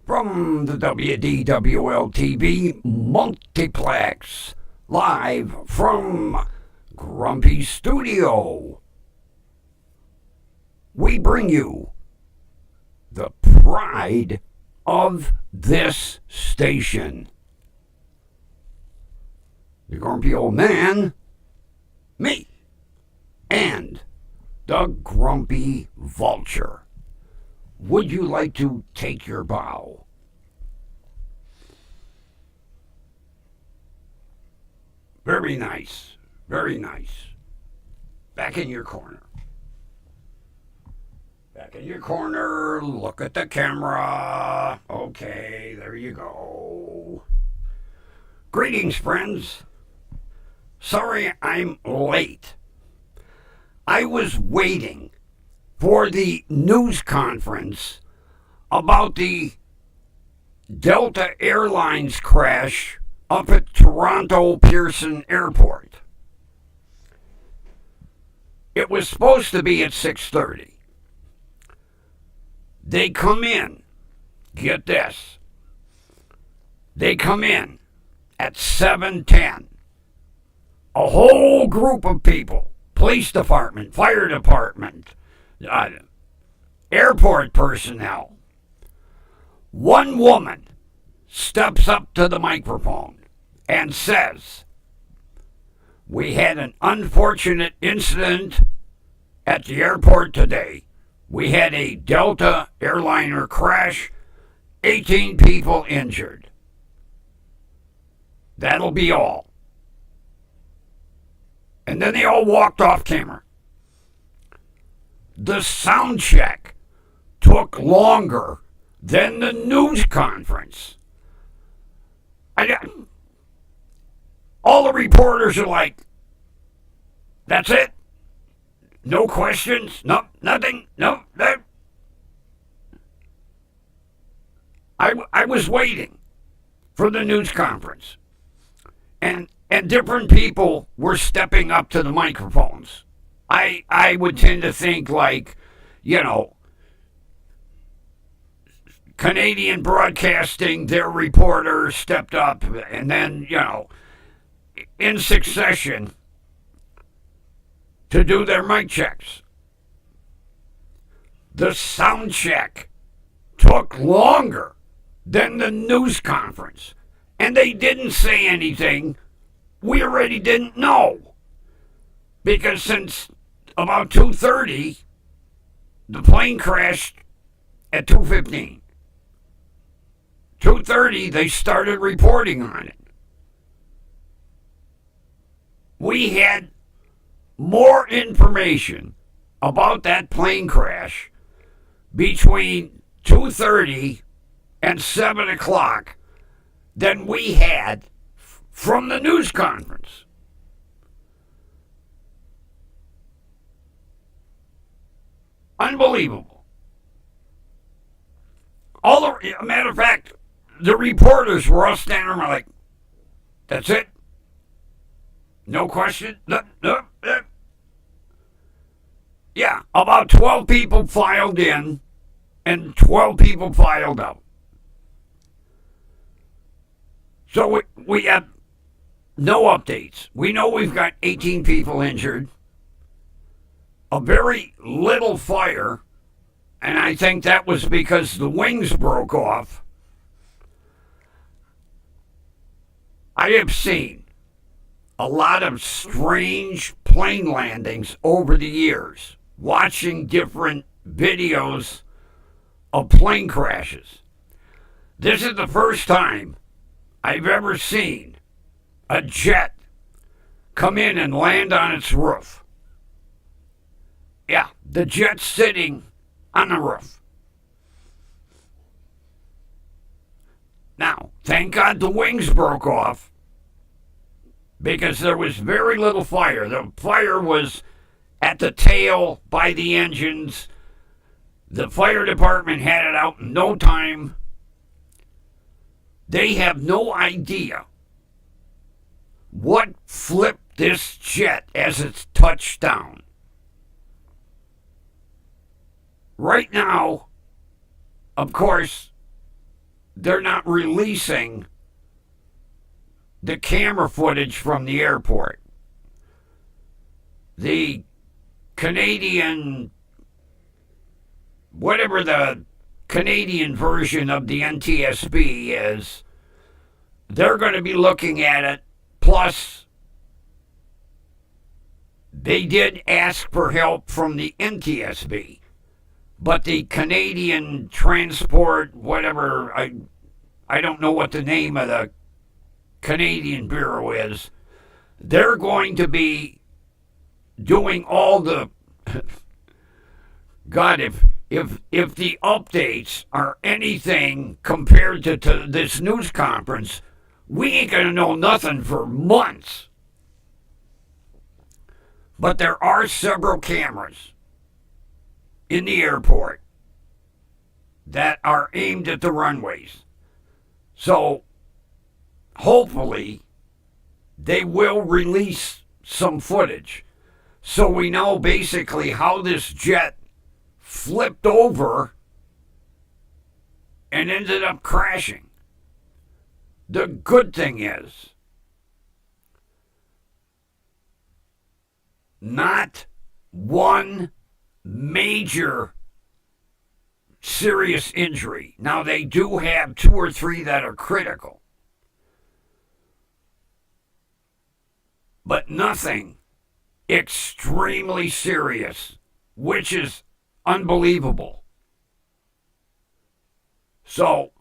from the WDWL TV Multiplex, live from Grumpy Studio. We bring you the pride of this station. The Grumpy Old Man, me, and the Grumpy Vulture. Would you like to take your bow? Very nice. Very nice. Back in your corner. Back in your corner. Look at the camera. Okay, there you go. Greetings, friends. Sorry I'm late. I was waiting for the news conference about the Delta Airlines crash up at Toronto Pearson Airport. It was supposed to be at 6:30. They come in, get this, they come in at 7:10. A whole group of people, police department, fire department, airport personnel. One woman steps up to the microphone and says, "We had an unfortunate incident at the airport today. We had a Delta airliner crash, 18 people injured. That'll be all." And then they all walked off camera. The sound check took longer than the news conference. All the reporters are like, "That's it? No questions? No, nothing? No, that." I was waiting for the news conference. And different people were stepping up to the microphones. I would tend to think like, Canadian Broadcasting, their reporter stepped up, and then, in succession to do their mic checks. The sound check took longer than the news conference, and they didn't say anything we already didn't know. Because since about 2:30, the plane crashed at 2:15. 2:30, they started reporting on it. We had more information about that plane crash between 2:30 and 7 o'clock than we had from the news conference. Unbelievable. Matter of fact, the reporters were all standing around like, "That's it? No question? No. Yeah, about 12 people filed in and 12 people filed out. So we have no updates. We know we've got 18 people injured, a very little fire, and I think that was because the wings broke off. I have seen a lot of strange plane landings over the years, watching different videos of plane crashes. This is the first time I've ever seen a jet come in and land on its roof. Yeah, the jet's sitting on the roof. Now, thank God the wings broke off, because there was very little fire. The fire was at the tail by the engines. The fire department had it out in no time. They have no idea what flipped this jet as it's touched down. Right now, of course, they're not releasing the camera footage from the airport. The Canadian, whatever the Canadian version of the NTSB is, they're going to be looking at it. Plus, they did ask for help from the NTSB, but the Canadian Transport, whatever, I don't know what the name of the Canadian Bureau is, they're going to be doing all the God, if the updates are anything compared to this news conference, we ain't gonna know nothing for months. But there are several cameras in the airport that are aimed at the runways. So hopefully they will release some footage so we know basically how this jet flipped over and ended up crashing. The good thing is, not one major serious injury. Now, they do have 2 or 3 that are critical, but nothing extremely serious, which is unbelievable. So,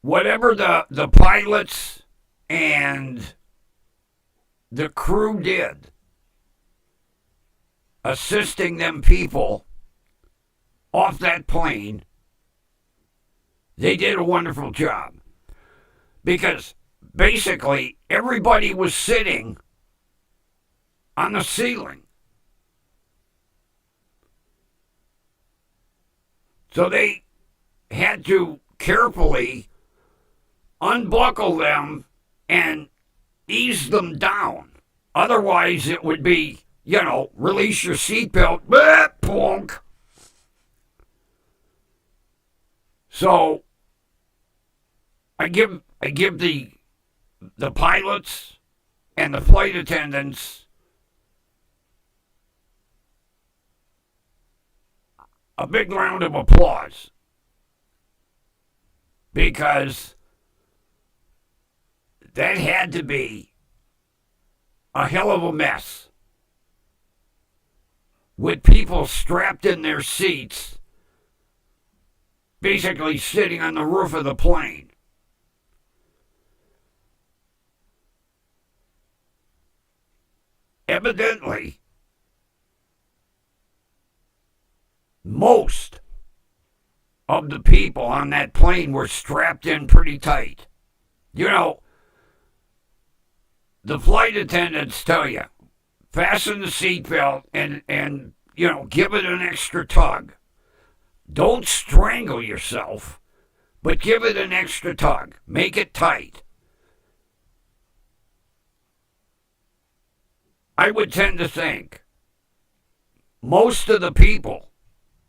whatever the pilots and the crew did, assisting them people off that plane, they did a wonderful job. Because basically everybody was sitting on the ceiling. So they had to carefully unbuckle them and ease them down. Otherwise, it would be, release your seatbelt, plunk. So I give the pilots and the flight attendants a big round of applause, because that had to be a hell of a mess with people strapped in their seats, basically sitting on the roof of the plane. Evidently, most of the people on that plane were strapped in pretty tight. The flight attendants tell you, fasten the seatbelt and give it an extra tug. Don't strangle yourself, but give it an extra tug. Make it tight. I would tend to think most of the people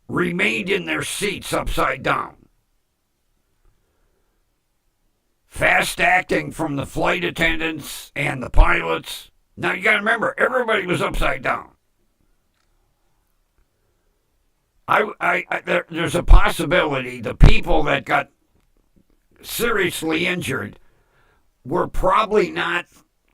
remained in their seats upside down. Fast acting from the flight attendants and the pilots. Now you got to remember, everybody was upside down. There's a possibility the people that got seriously injured were probably not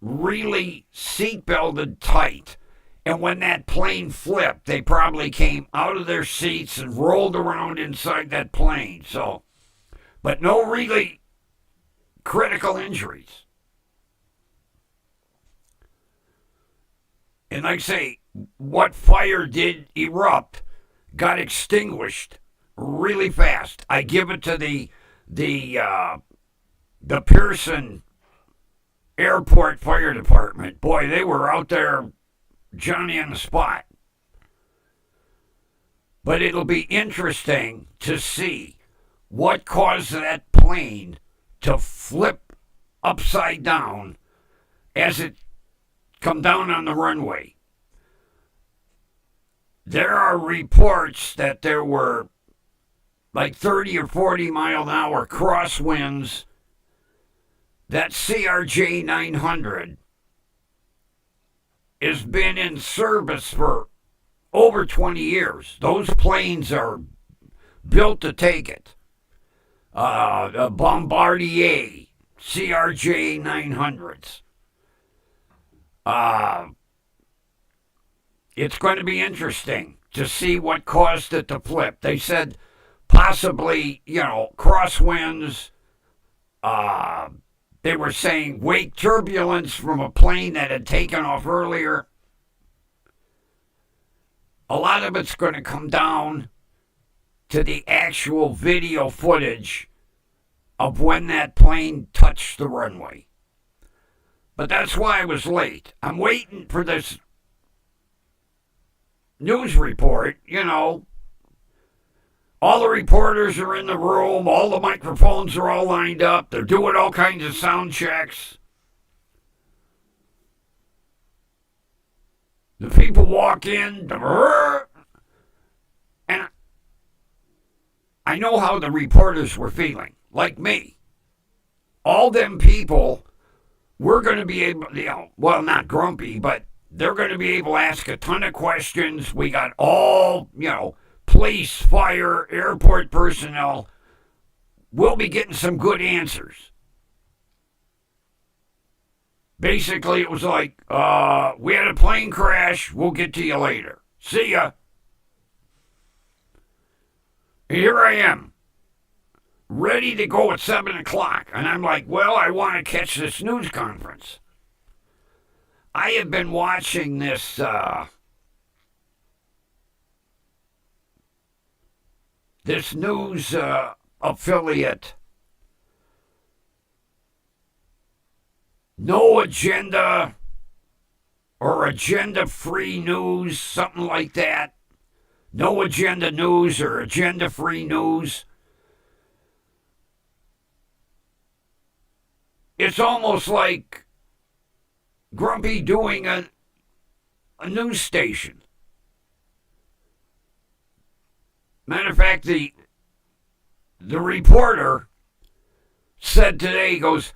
really seatbelted tight. And when that plane flipped, they probably came out of their seats and rolled around inside that plane. So, but no really critical injuries. And like I say, what fire did erupt got extinguished really fast. I give it to the Pearson Airport Fire Department. Boy, they were out there Johnny on the spot. But it'll be interesting to see what caused that plane to flip upside down as it come down on the runway. There are reports that there were like 30 or 40 mile an hour crosswinds, that CRJ 900 has been in service for over 20 years. Those planes are built to take it. The Bombardier CRJ 900s. It's going to be interesting to see what caused it to flip. They said possibly, crosswinds. They were saying wake turbulence from a plane that had taken off earlier. A lot of it's going to come down to the actual video footage of when that plane touched the runway. But that's why I was late. I'm waiting for this news report, All the reporters are in the room. All the microphones are all lined up. They're doing all kinds of sound checks. The people walk in, and I know how the reporters were feeling, like me. All them people, we're going to be able, well, not grumpy, but they're going to be able to ask a ton of questions. We got all, police, fire, airport personnel. We'll be getting some good answers. Basically, it was like, we had a plane crash. We'll get to you later. See ya. Here I am, ready to go at 7 o'clock. And I'm like, well, I want to catch this news conference. I have been watching this this news affiliate, No Agenda or Agenda Free News, something like that. No Agenda News or Agenda Free News. It's almost like Grumpy doing a news station. Matter of fact, the reporter said today, he goes,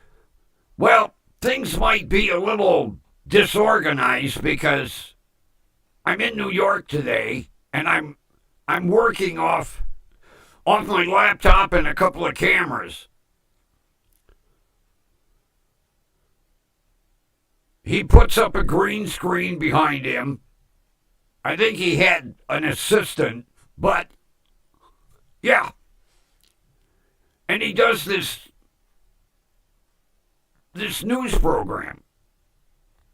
well, things might be a little disorganized because I'm in New York today and I'm working off my laptop and a couple of cameras. He puts up a green screen behind him. I think he had an assistant, but yeah. And he does this news program.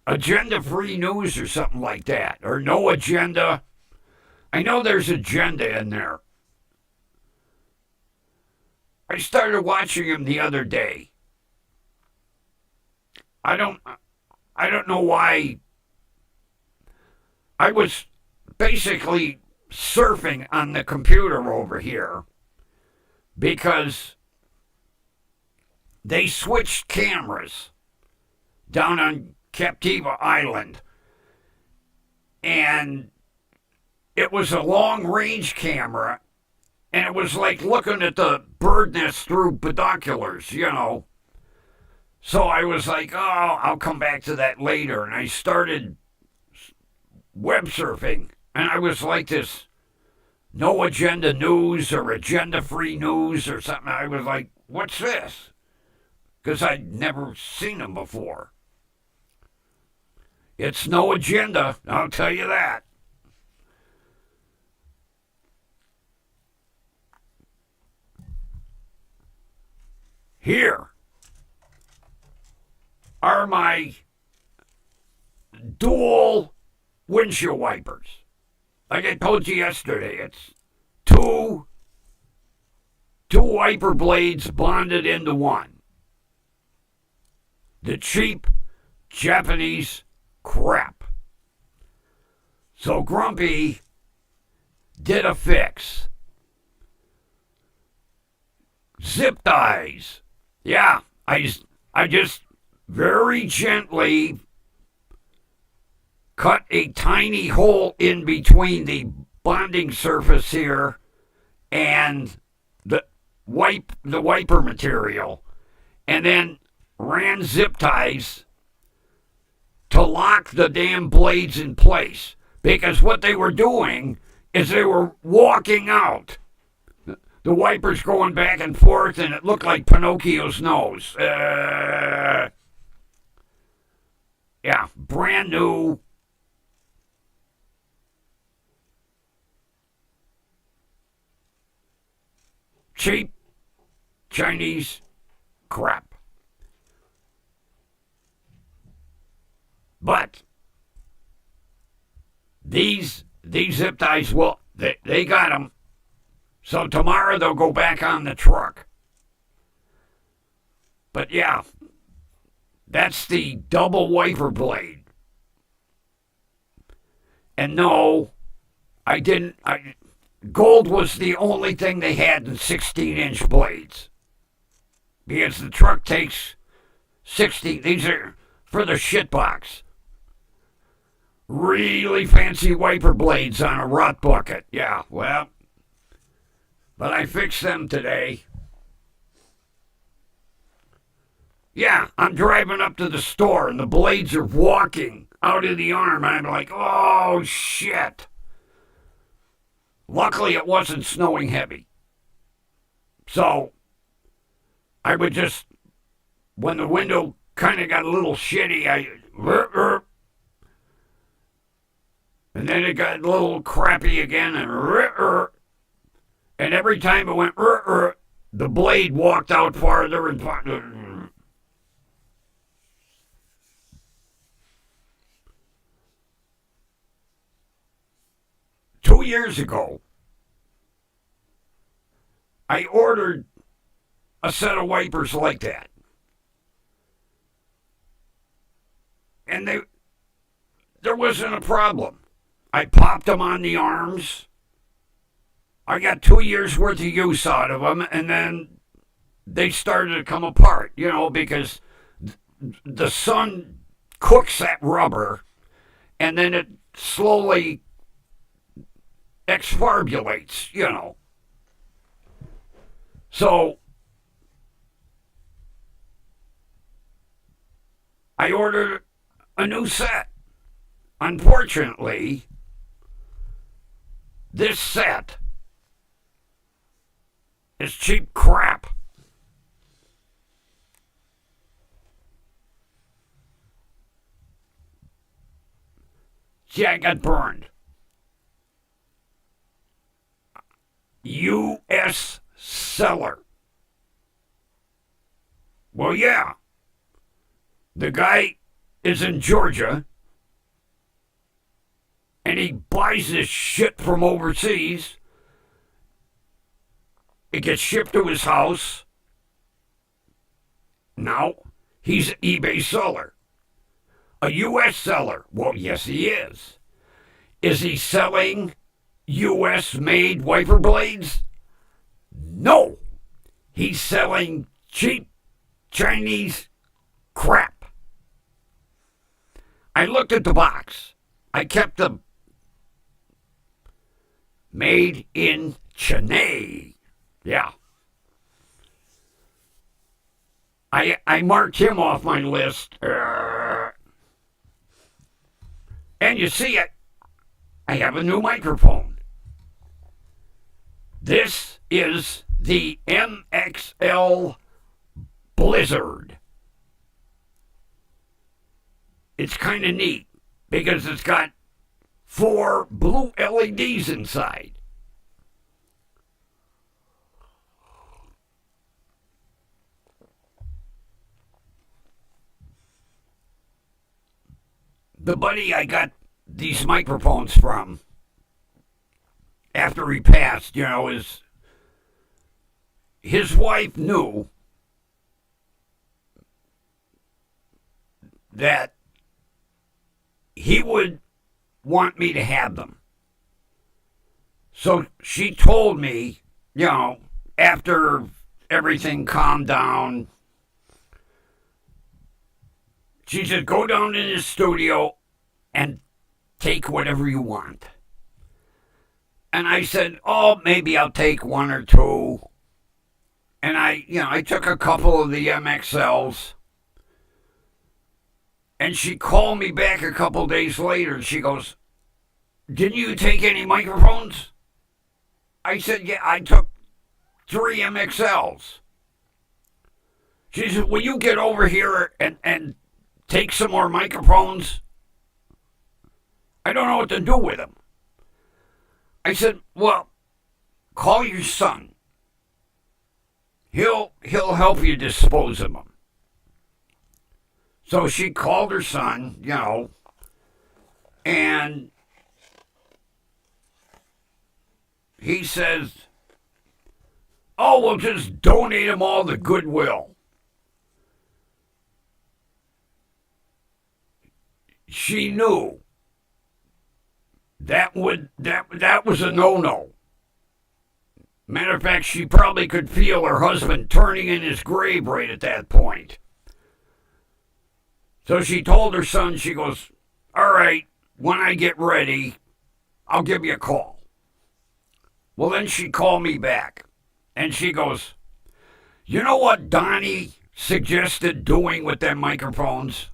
Agenda Free News or something like that. Or No Agenda. I know there's agenda in there. I started watching him the other day. I don't know why. I was basically surfing on the computer over here because they switched cameras down on Captiva Island. And it was a long-range camera, and it was like looking at the bird nest through binoculars, So I was like, oh, I'll come back to that later. And I started web surfing. And I was like this No Agenda News or Agenda Free News or something. I was like, what's this? Because I'd never seen them before. It's no agenda, I'll tell you that. Here are my dual windshield wipers. Like I told you yesterday, it's two wiper blades bonded into one. The cheap Japanese crap. So Grumpy did a fix. Zip ties. Yeah, I just very gently cut a tiny hole in between the bonding surface here and the wiper material, and then ran zip ties to lock the damn blades in place. Because what they were doing is they were walking out. The wipers going back and forth, and it looked like Pinocchio's nose. Yeah, brand new. Cheap Chinese crap. But these zip ties, well, they got them. So tomorrow they'll go back on the truck. But yeah, that's the double wiper blade. And no, I didn't. Gold was the only thing they had in 16-inch blades. Because the truck takes 16. These are for the shitbox. Really fancy wiper blades on a rot bucket. Yeah, well, but I fixed them today. Yeah, I'm driving up to the store and the blades are walking out of the arm. And I'm like, oh, shit. Luckily, it wasn't snowing heavy. So, I would just, when the window kind of got a little shitty, and then it got a little crappy again, and every time it went, the blade walked out farther and farther. 2 years ago, I ordered a set of wipers like that. And there wasn't a problem. I popped them on the arms. I got 2 years worth of use out of them, and then they started to come apart, because the sun cooks that rubber, and then it slowly exfarbulates, So, I ordered a new set. Unfortunately, this set is cheap crap. See, I got burned. U.S. seller. Well, yeah. The guy is in Georgia, and he buys this shit from overseas. It gets shipped to his house. Now, he's an eBay seller. A U.S. seller. Well, yes, he is. Is he selling U.S.-made wiper blades? No. He's selling cheap Chinese crap. I looked at the box. I kept them made in Chennai. Yeah. I marked him off my list. And you see it. I have a new microphone. This is the MXL Blizzard. It's kind of neat because it's got 4 blue LEDs inside. The buddy I got these microphones from, after he passed, his wife knew that he would want me to have them. So she told me, after everything calmed down, she said, go down in the studio and take whatever you want. And I said, maybe I'll take 1 or 2. And I took a couple of the MXLs. And she called me back a couple days later and she goes, "Didn't you take any microphones?" I said, "Yeah, I took 3 MXLs. She said, "Will you get over here and take some more microphones? I don't know what to do with them." I said, "Well, call your son. He'll help you dispose of them." So she called her son, and he says, "Oh, we'll just donate them all to Goodwill." She knew that was a no-no. Matter of fact, she probably could feel her husband turning in his grave right at that point. So she told her son, she goes, "All right, when I get ready, I'll give you a call." Well, then she called me back, and she goes, "You know what Donnie suggested doing with them microphones?"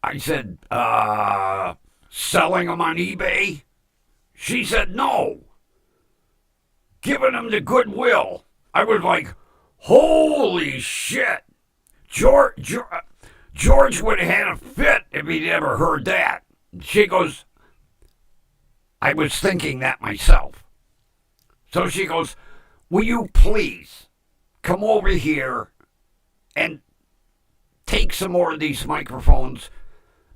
I said, selling them on eBay? She said, "No, giving them to Goodwill." I was like, holy shit. George would have had a fit if he'd ever heard that. She goes, "I was thinking that myself." So she goes, "Will you please come over here and take some more of these microphones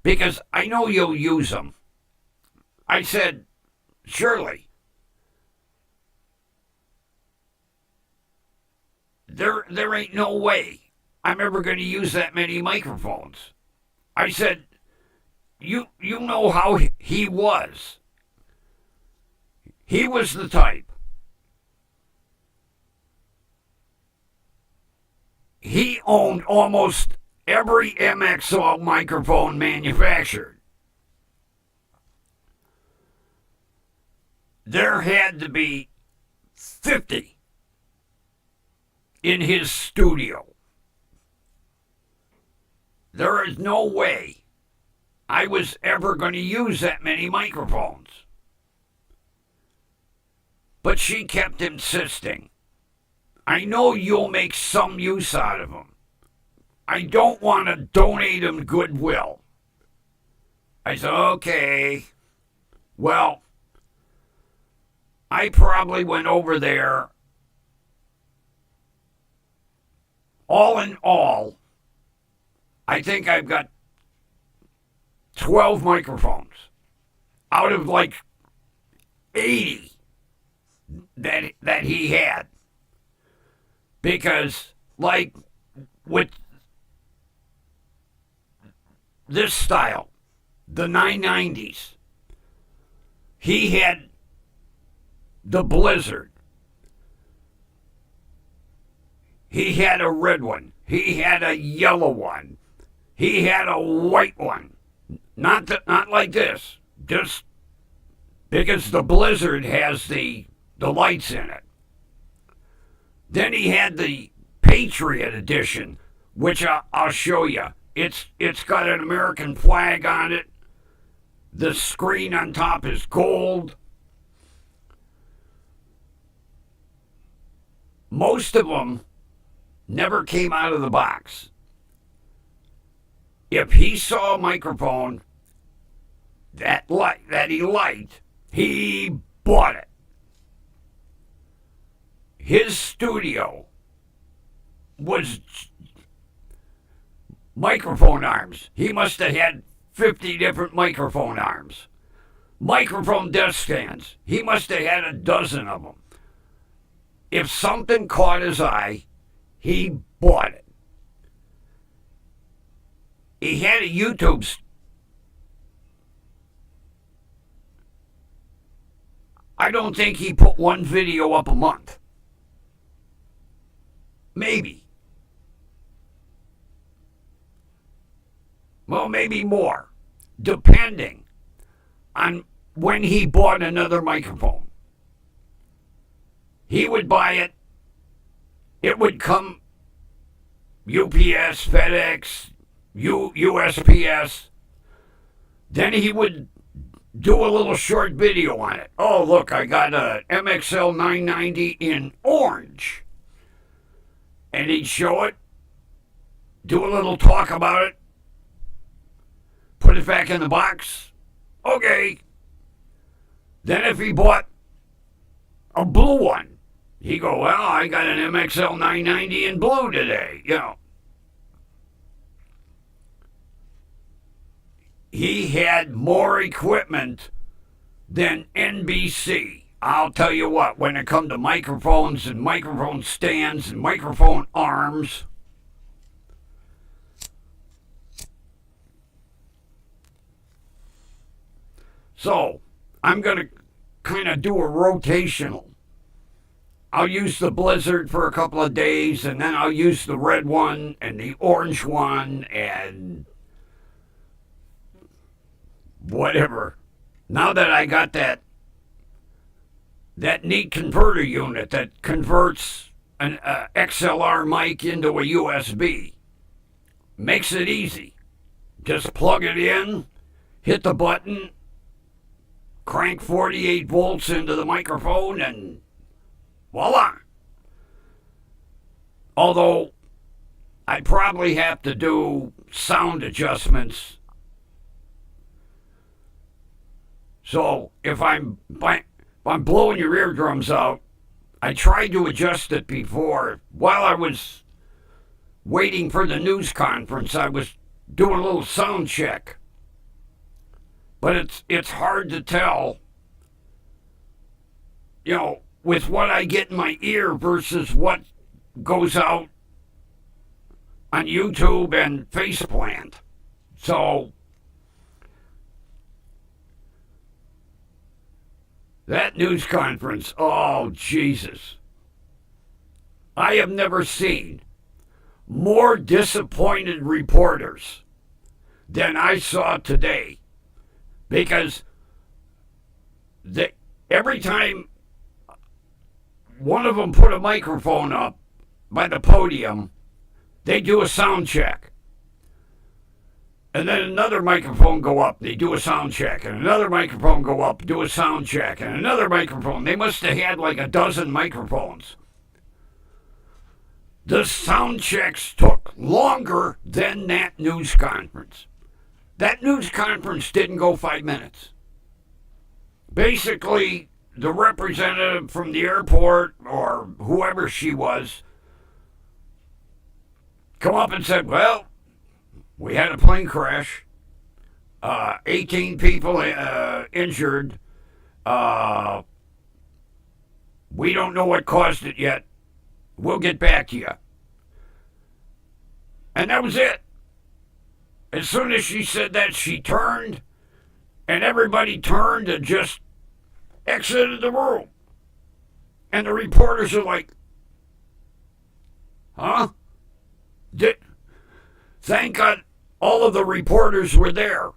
because I know you'll use them." I said, "Surely. There ain't no way I'm ever going to use that many microphones." I said, you know how he was. He was the type. He owned almost every MXL microphone manufactured. There had to be 50 in his studio. There is no way I was ever going to use that many microphones. But she kept insisting, "I know you'll make some use out of them. I don't want to donate them to Goodwill." I said, "Okay." Well, I probably went over there, all in all, I think I've got 12 microphones out of like 80 that he had. Because, like, with this style, the 990s, he had the Blizzard. He had a red one. He had a yellow one. He had a white one. Not like this. Just because the Blizzard has the lights in it. Then he had the Patriot edition, which I'll show you. It's got an American flag on it. The screen on top is gold. Most of them never came out of the box. If he saw a microphone that he liked, he bought it. His studio was microphone arms. He must have had 50 different microphone arms. Microphone desk stands. He must have had a dozen of them. If something caught his eye, he bought it. He had a YouTube. I don't think he put one video up a month. Maybe. Well, maybe more, depending on when he bought another microphone. He would buy it. It would come UPS, FedEx, USPS. Then he would do a little short video on it. Oh, look, I got a MXL 990 in orange. And he'd show it, do a little talk about it, put it back in the box. Okay. Then if he bought a blue one, he'd go, well, I got an MXL 990 in blue today, you know. He had more equipment than NBC. I'll tell you what, when it come to microphones and microphone stands and microphone arms, so I'm going to kind of do a rotational. I'll use the Blizzard for a couple of days, and then I'll use the red one and the orange one and whatever. Now that I got that neat converter unit that converts an XLR mic into a USB, makes it easy. Just plug it in, hit the button, crank 48 volts into the microphone, and voila. Although I probably have to do sound adjustments. So if I'm blowing your eardrums out, I tried to adjust it before. While I was waiting for the news conference, I was doing a little sound check. But it's hard to tell, you know, with what I get in my ear versus what goes out on YouTube and Faceplant. So that news conference, oh, Jesus. I have never seen more disappointed reporters than I saw today. Because every time one of them put a microphone up by the podium, they do a sound check. And then another microphone go up, they do a sound check. And another microphone go up, do a sound check. And another microphone. They must have had like a dozen microphones. The sound checks took longer than that news conference. That news conference didn't go 5 minutes. Basically, the representative from the airport, or whoever she was, come up and said, well, we had a plane crash, 18 people injured. We don't know what caused it yet. We'll get back to you. And that was it. As soon as she said that, she turned, and everybody turned and just exited the room. And the reporters are like, huh? Thank God all of the reporters were there.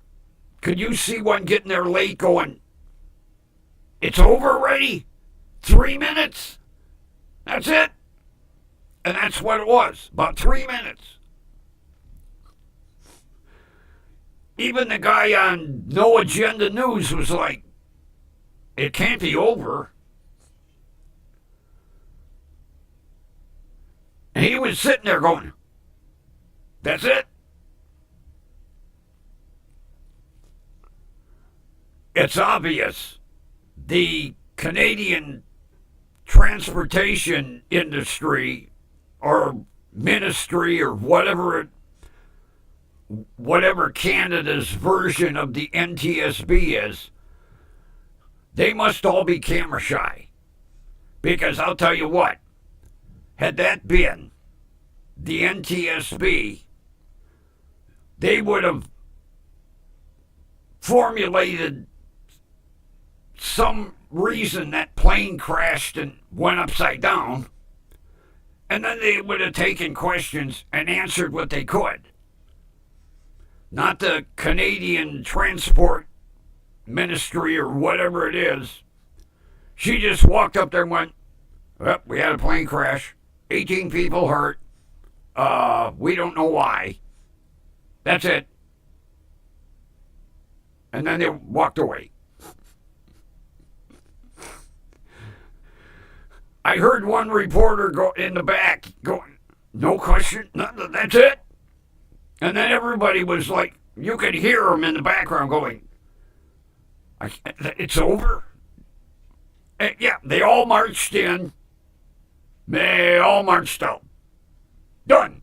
Could you see one getting there late going, it's over already? 3 minutes? That's it? And that's what it was, about 3 minutes. Even the guy on No Agenda News was like, it can't be over. And he was sitting there going, that's it? It's obvious the Canadian transportation industry or ministry or whatever Canada's version of the NTSB is, they must all be camera shy. Because I'll tell you what, had that been the NTSB, they would have formulated some reason that plane crashed and went upside down, and then they would have taken questions and answered what they could. Not the Canadian Transport Ministry or whatever it is. She just walked up there and went, Well, we had a plane crash. 18 people hurt. We don't know why. That's it. And then they walked away. I heard one reporter go in the back going, no question, that's it. And then everybody was like, you could hear them in the background going, it's over? And yeah, they all marched in. They all marched out. Done.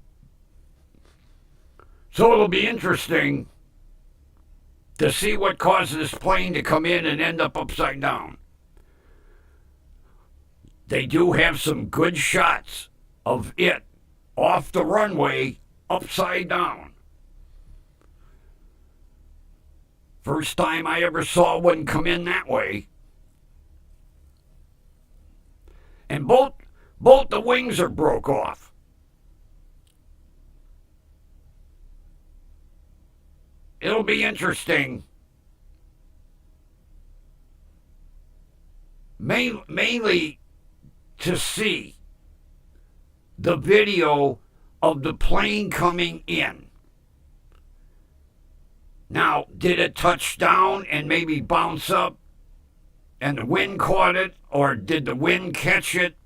So it'll be interesting to see what caused this plane to come in and end up upside down. They do have some good shots of it off the runway upside down. First time I ever saw one come in that way. And both the wings are broke off. It'll be interesting. Mainly to see the video of the plane coming in. Now, did it touch down and maybe bounce up and the wind caught it, or did the wind catch it?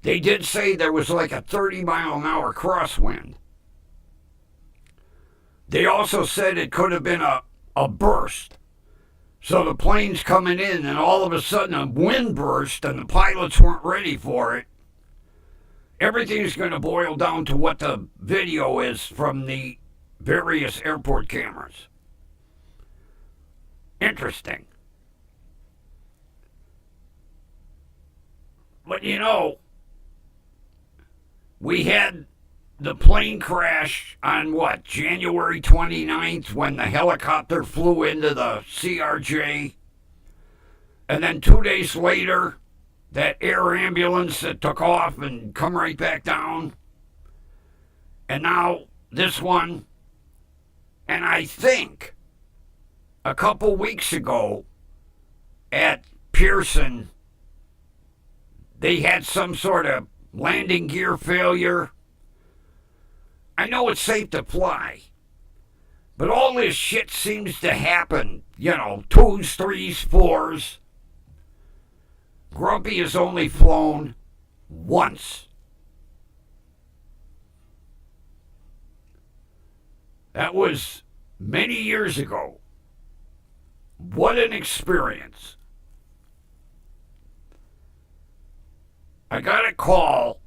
They did say there was like a 30-mile-an-hour crosswind. They also said it could have been a burst. So the plane's coming in, and all of a sudden a wind burst, and the pilots weren't ready for it. Everything's going to boil down to what the video is from the various airport cameras. Interesting. But you know, we had the plane crash on what, January 29th, when the helicopter flew into the CRJ. And then 2 days later, that air ambulance that took off and come right back down. And now this one. And I think a couple weeks ago at Pearson, they had some sort of landing gear failure. I know it's safe to fly, but all this shit seems to happen, 2s, 3s, 4s. Grumpy has only flown once. That was many years ago. What an experience. I got a call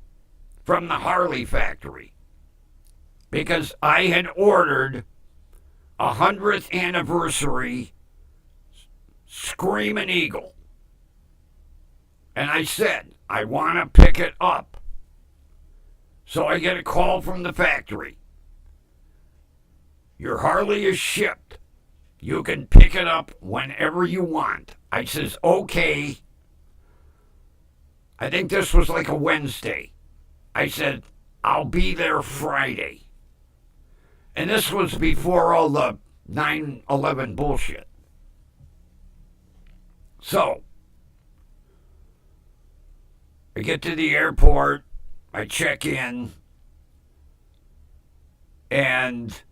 from the Harley factory because I had ordered a 100th anniversary Screaming Eagle. And I said, I want to pick it up. So I get a call from the factory. Your Harley is shipped. You can pick it up whenever you want. I says, okay. I think this was like a Wednesday. I said, I'll be there Friday. And this was before all the 9/11 bullshit. So, I get to the airport, I check in, and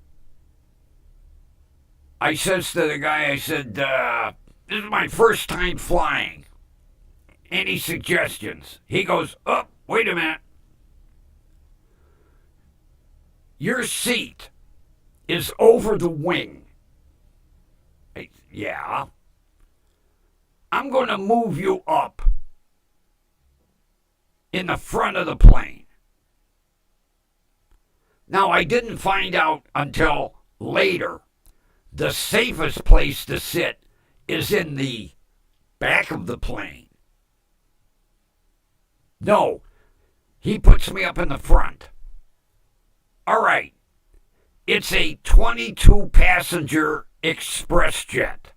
I says to the guy, I said, this is my first time flying. Any suggestions? He goes, oh, wait a minute. Your seat is over the wing. Yeah. I'm going to move you up in the front of the plane. Now, I didn't find out until later the safest place to sit is in the back of the plane. No, he puts me up in the front. All right, it's a 22-passenger express jet.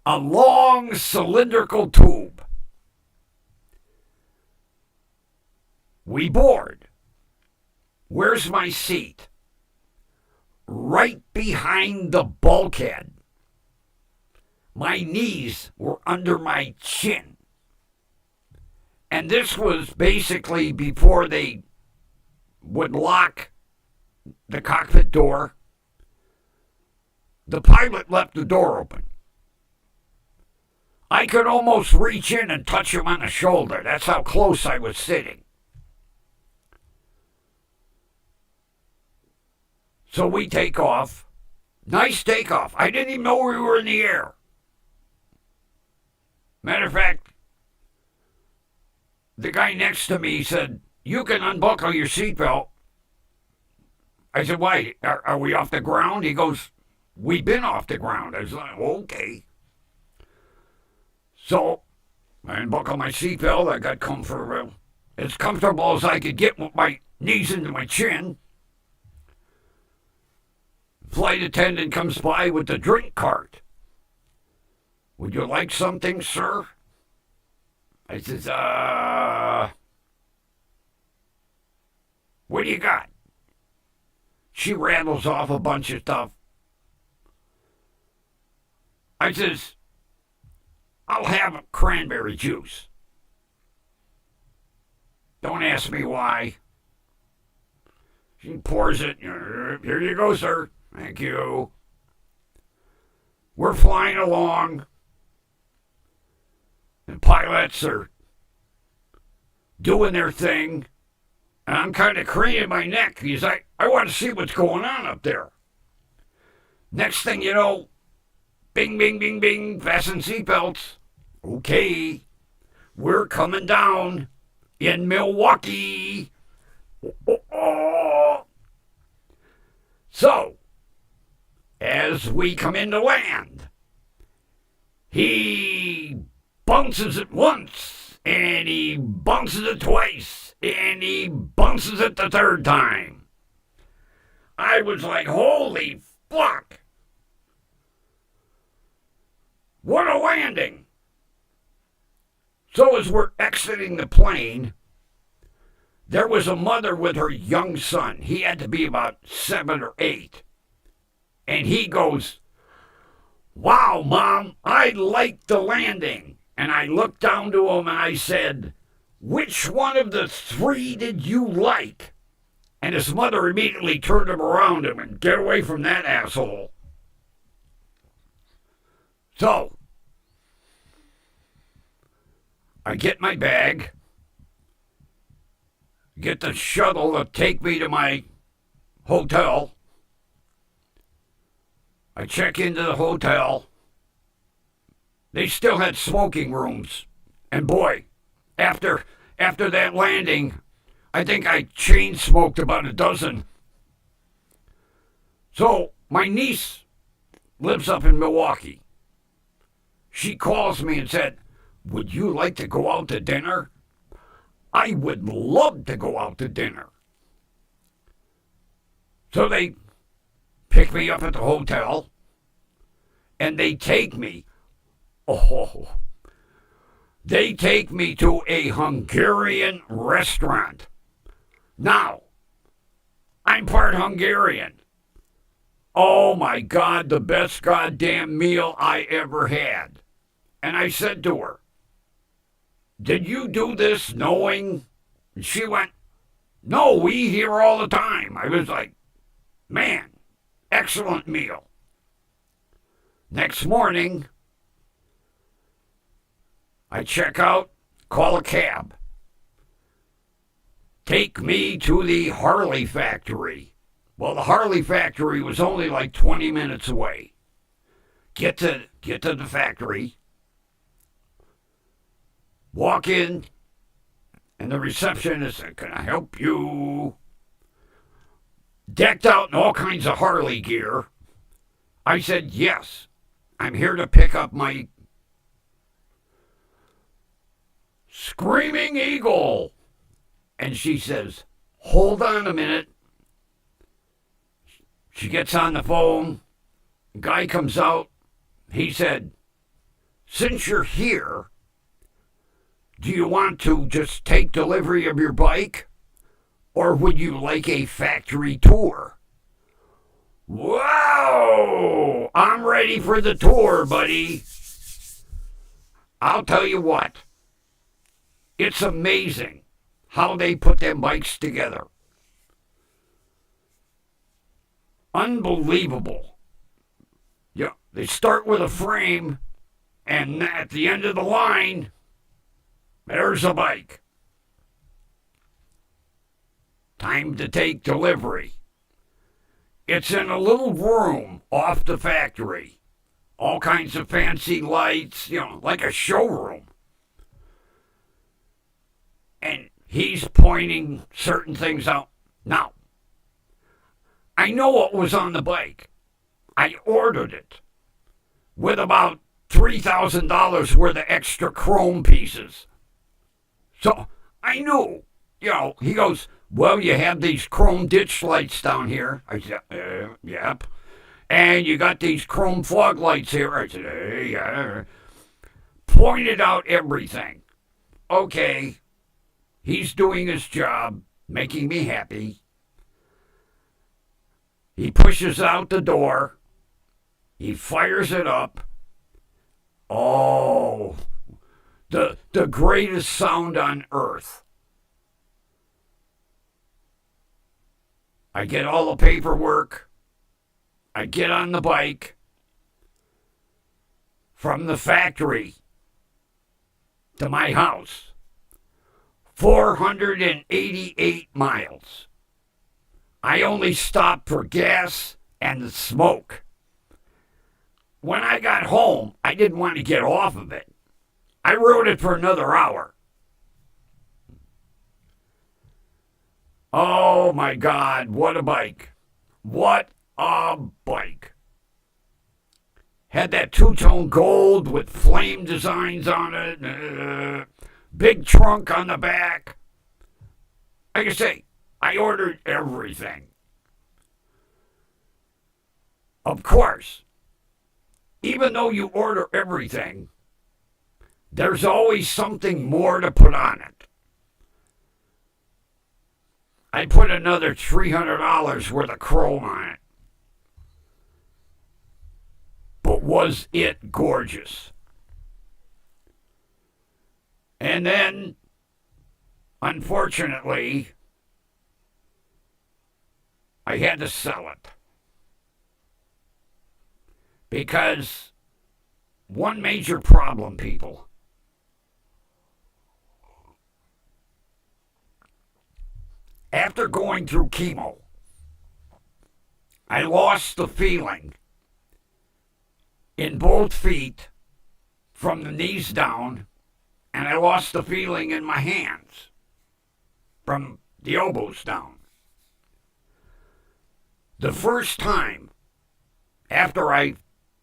A long cylindrical tube. We board. Where's my seat? Right behind the bulkhead. My knees were under my chin. And this was basically before they would lock the cockpit door. The pilot left the door open. I could almost reach in and touch him on the shoulder. That's how close I was sitting. So we take off. Nice takeoff. I didn't even know we were in the air. Matter of fact, the guy next to me said, "You can unbuckle your seatbelt." I said, "Why? Are we off the ground?" He goes, "We've been off the ground." I was like, "Okay." So I unbuckled my seatbelt. I got as comfortable as I could get with my knees into my chin. Flight attendant comes by with the drink cart. "Would you like something, sir?" I says, "What do you got?" She rattles off a bunch of stuff. I says, "I'll have cranberry juice." Don't ask me why. She pours it. "Here you go, sir." "Thank you." We're flying along. The pilots are doing their thing. And I'm kind of craning my neck because I want to see what's going on up there. Next thing you know, bing, bing, bing, bing, fasten seatbelts. Okay, we're coming down in Milwaukee. So, as we come into land, he bounces it once, and he bounces it twice, and he bounces it the third time. I was like, holy fuck. What a landing. So as we're exiting the plane, there was a mother with her young son. He had to be about 7 or 8. And he goes, "Wow, Mom, I liked the landing." And I looked down to him and I said, "Which one of the 3 did you like?" And his mother immediately turned him around him and "Get away from that asshole." So, I get my bag, get the shuttle to take me to my hotel. I check into the hotel. They still had smoking rooms. And boy, after that landing, I think I chain smoked about a dozen. So my niece lives up in Milwaukee. She calls me and said, "Would you like to go out to dinner?" I would love to go out to dinner. So they pick me up at the hotel, and they take me to a Hungarian restaurant. Now, I'm part Hungarian. Oh my God, the best goddamn meal I ever had. And I said to her, "Did you do this knowing?" And she went, "No, we eat here all the time." I was like, man, excellent meal. Next morning, I check out, call a cab. Take me to the Harley factory. Well, the Harley factory was only like 20 minutes away. Get to the factory. Walk in, and the receptionist said, "Can I help you?" Decked out in all kinds of Harley gear. I said, "Yes, I'm here to pick up my Screaming Eagle." And she says, "Hold on a minute." She gets on the phone. Guy comes out. He said, "Since you're here, do you want to just take delivery of your bike, or would you like a factory tour?" Wow! I'm ready for the tour, buddy. I'll tell you what. It's amazing how they put them bikes together. Unbelievable. Yeah, they start with a frame, and at the end of the line, there's a bike. Time to take delivery. It's in a little room off the factory. All kinds of fancy lights, like a showroom. And he's pointing certain things out. Now, I know what was on the bike. I ordered it with about $3,000 worth of extra chrome pieces. So I knew, he goes, well, you have these chrome ditch lights down here. I said, yep. And you got these chrome fog lights here. I said, yeah. Pointed out everything. Okay, he's doing his job, making me happy. He pushes out the door. He fires it up. Oh, the greatest sound on earth. I get all the paperwork. I get on the bike from the factory to my house. 488 miles. I only stopped for gas and the smoke. When I got home, I didn't want to get off of it. I rode it for another hour. Oh my God, what a bike. What a bike. Had that two-tone gold with flame designs on it. Big trunk on the back. Like I say, I ordered everything. Of course, even though you order everything, there's always something more to put on it. I put another $300 worth of chrome on it. But was it gorgeous? And then, unfortunately, I had to sell it. Because one major problem, people, after going through chemo, I lost the feeling in both feet from the knees down, and I lost the feeling in my hands from the elbows down. The first time after I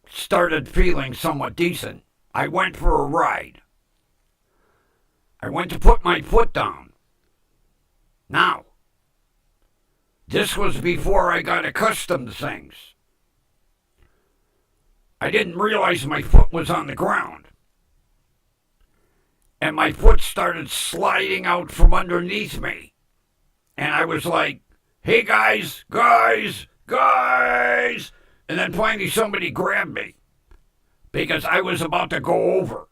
started feeling somewhat decent, I went for a ride. I went to put my foot down. Now, this was before I got accustomed to things. I didn't realize my foot was on the ground. And my foot started sliding out from underneath me. And I was like, hey guys. And then finally somebody grabbed me because I was about to go over.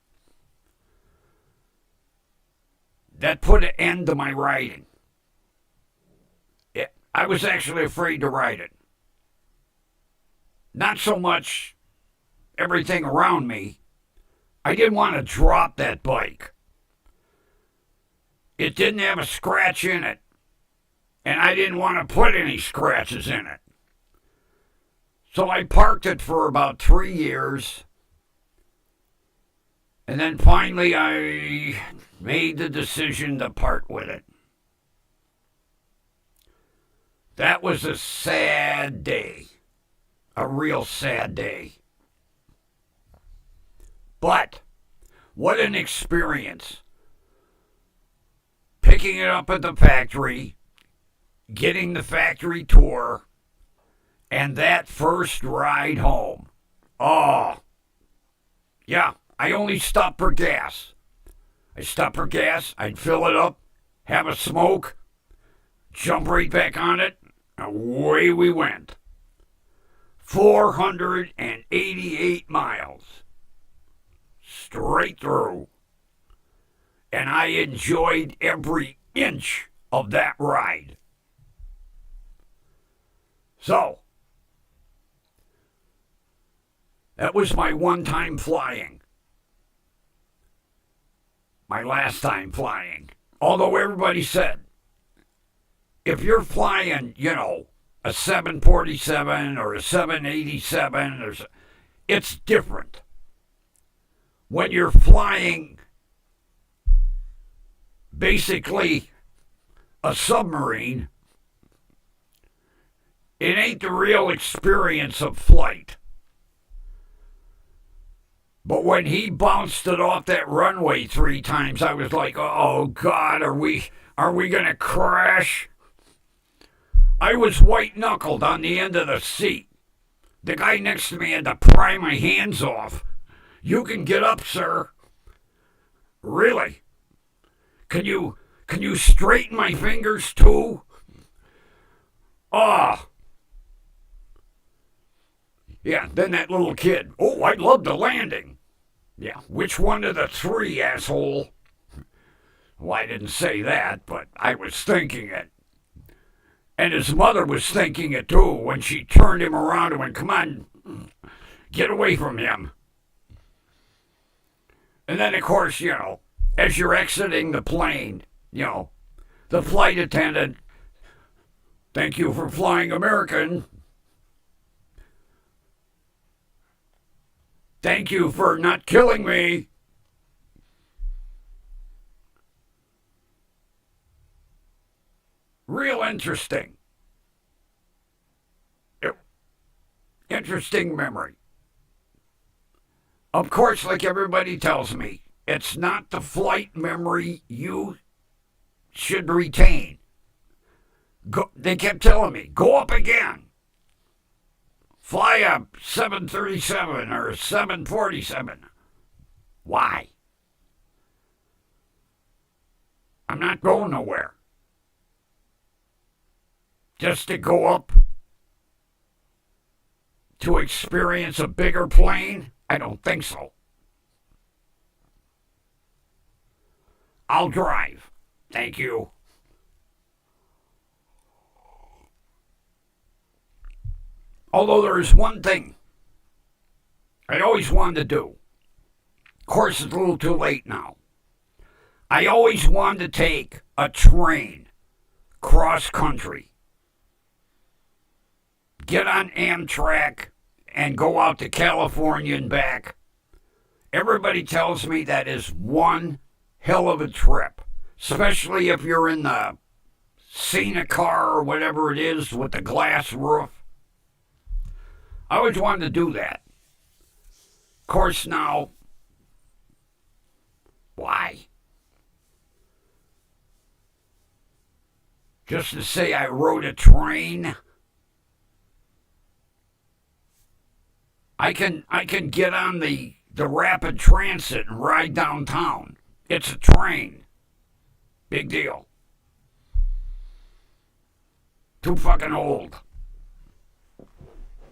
That put an end to my riding. I was actually afraid to ride it. Not so much everything around me. I didn't want to drop that bike. It didn't have a scratch in it. And I didn't want to put any scratches in it. So I parked it for about 3 years. And then finally I made the decision to part with it. That was a sad day. A real sad day. But what an experience. Picking it up at the factory, getting the factory tour, and that first ride home. Oh, yeah, I only stopped for gas. I stopped for gas, I'd fill it up, have a smoke, jump right back on it, and away we went. 488 miles. Straight through. and I enjoyed every inch of that ride. So, that was my one time flying. My last time flying. Although everybody said, if you're flying, a 747 or a 787, it's different. When you're flying basically a submarine, it ain't the real experience of flight. But when he bounced it off that runway 3 times, I was like, oh God, are we going to crash? I was white-knuckled on the end of the seat. The guy next to me had to pry my hands off. You can get up, sir. Really? Can you straighten my fingers too? Ah. Yeah, then that little kid. Oh, I love the landing. Yeah, which one of the 3, asshole? Well, I didn't say that, but I was thinking it. And his mother was thinking it too when she turned him around and went, come on, get away from him. And then, of course, as you're exiting the plane, the flight attendant, thank you for flying American. Thank you for not killing me. Real interesting. Interesting memory. Of course, like everybody tells me, it's not the flight memory you should retain. They kept telling me, go up again. Fly a 737 or a 747. Why? I'm not going nowhere. Just to go up to experience a bigger plane? I don't think so. I'll drive. Thank you. Although there is one thing I always wanted to do. Of course, it's a little too late now. I always wanted to take a train cross country. Get on Amtrak and go out to California and back. Everybody tells me that is one hell of a trip, especially if you're in the Cena car or whatever it is with the glass roof. I always wanted to do that. Of course, now, why? Just to say I rode a train? I can get on the rapid transit and ride downtown. It's a train. Big deal. Too fucking old.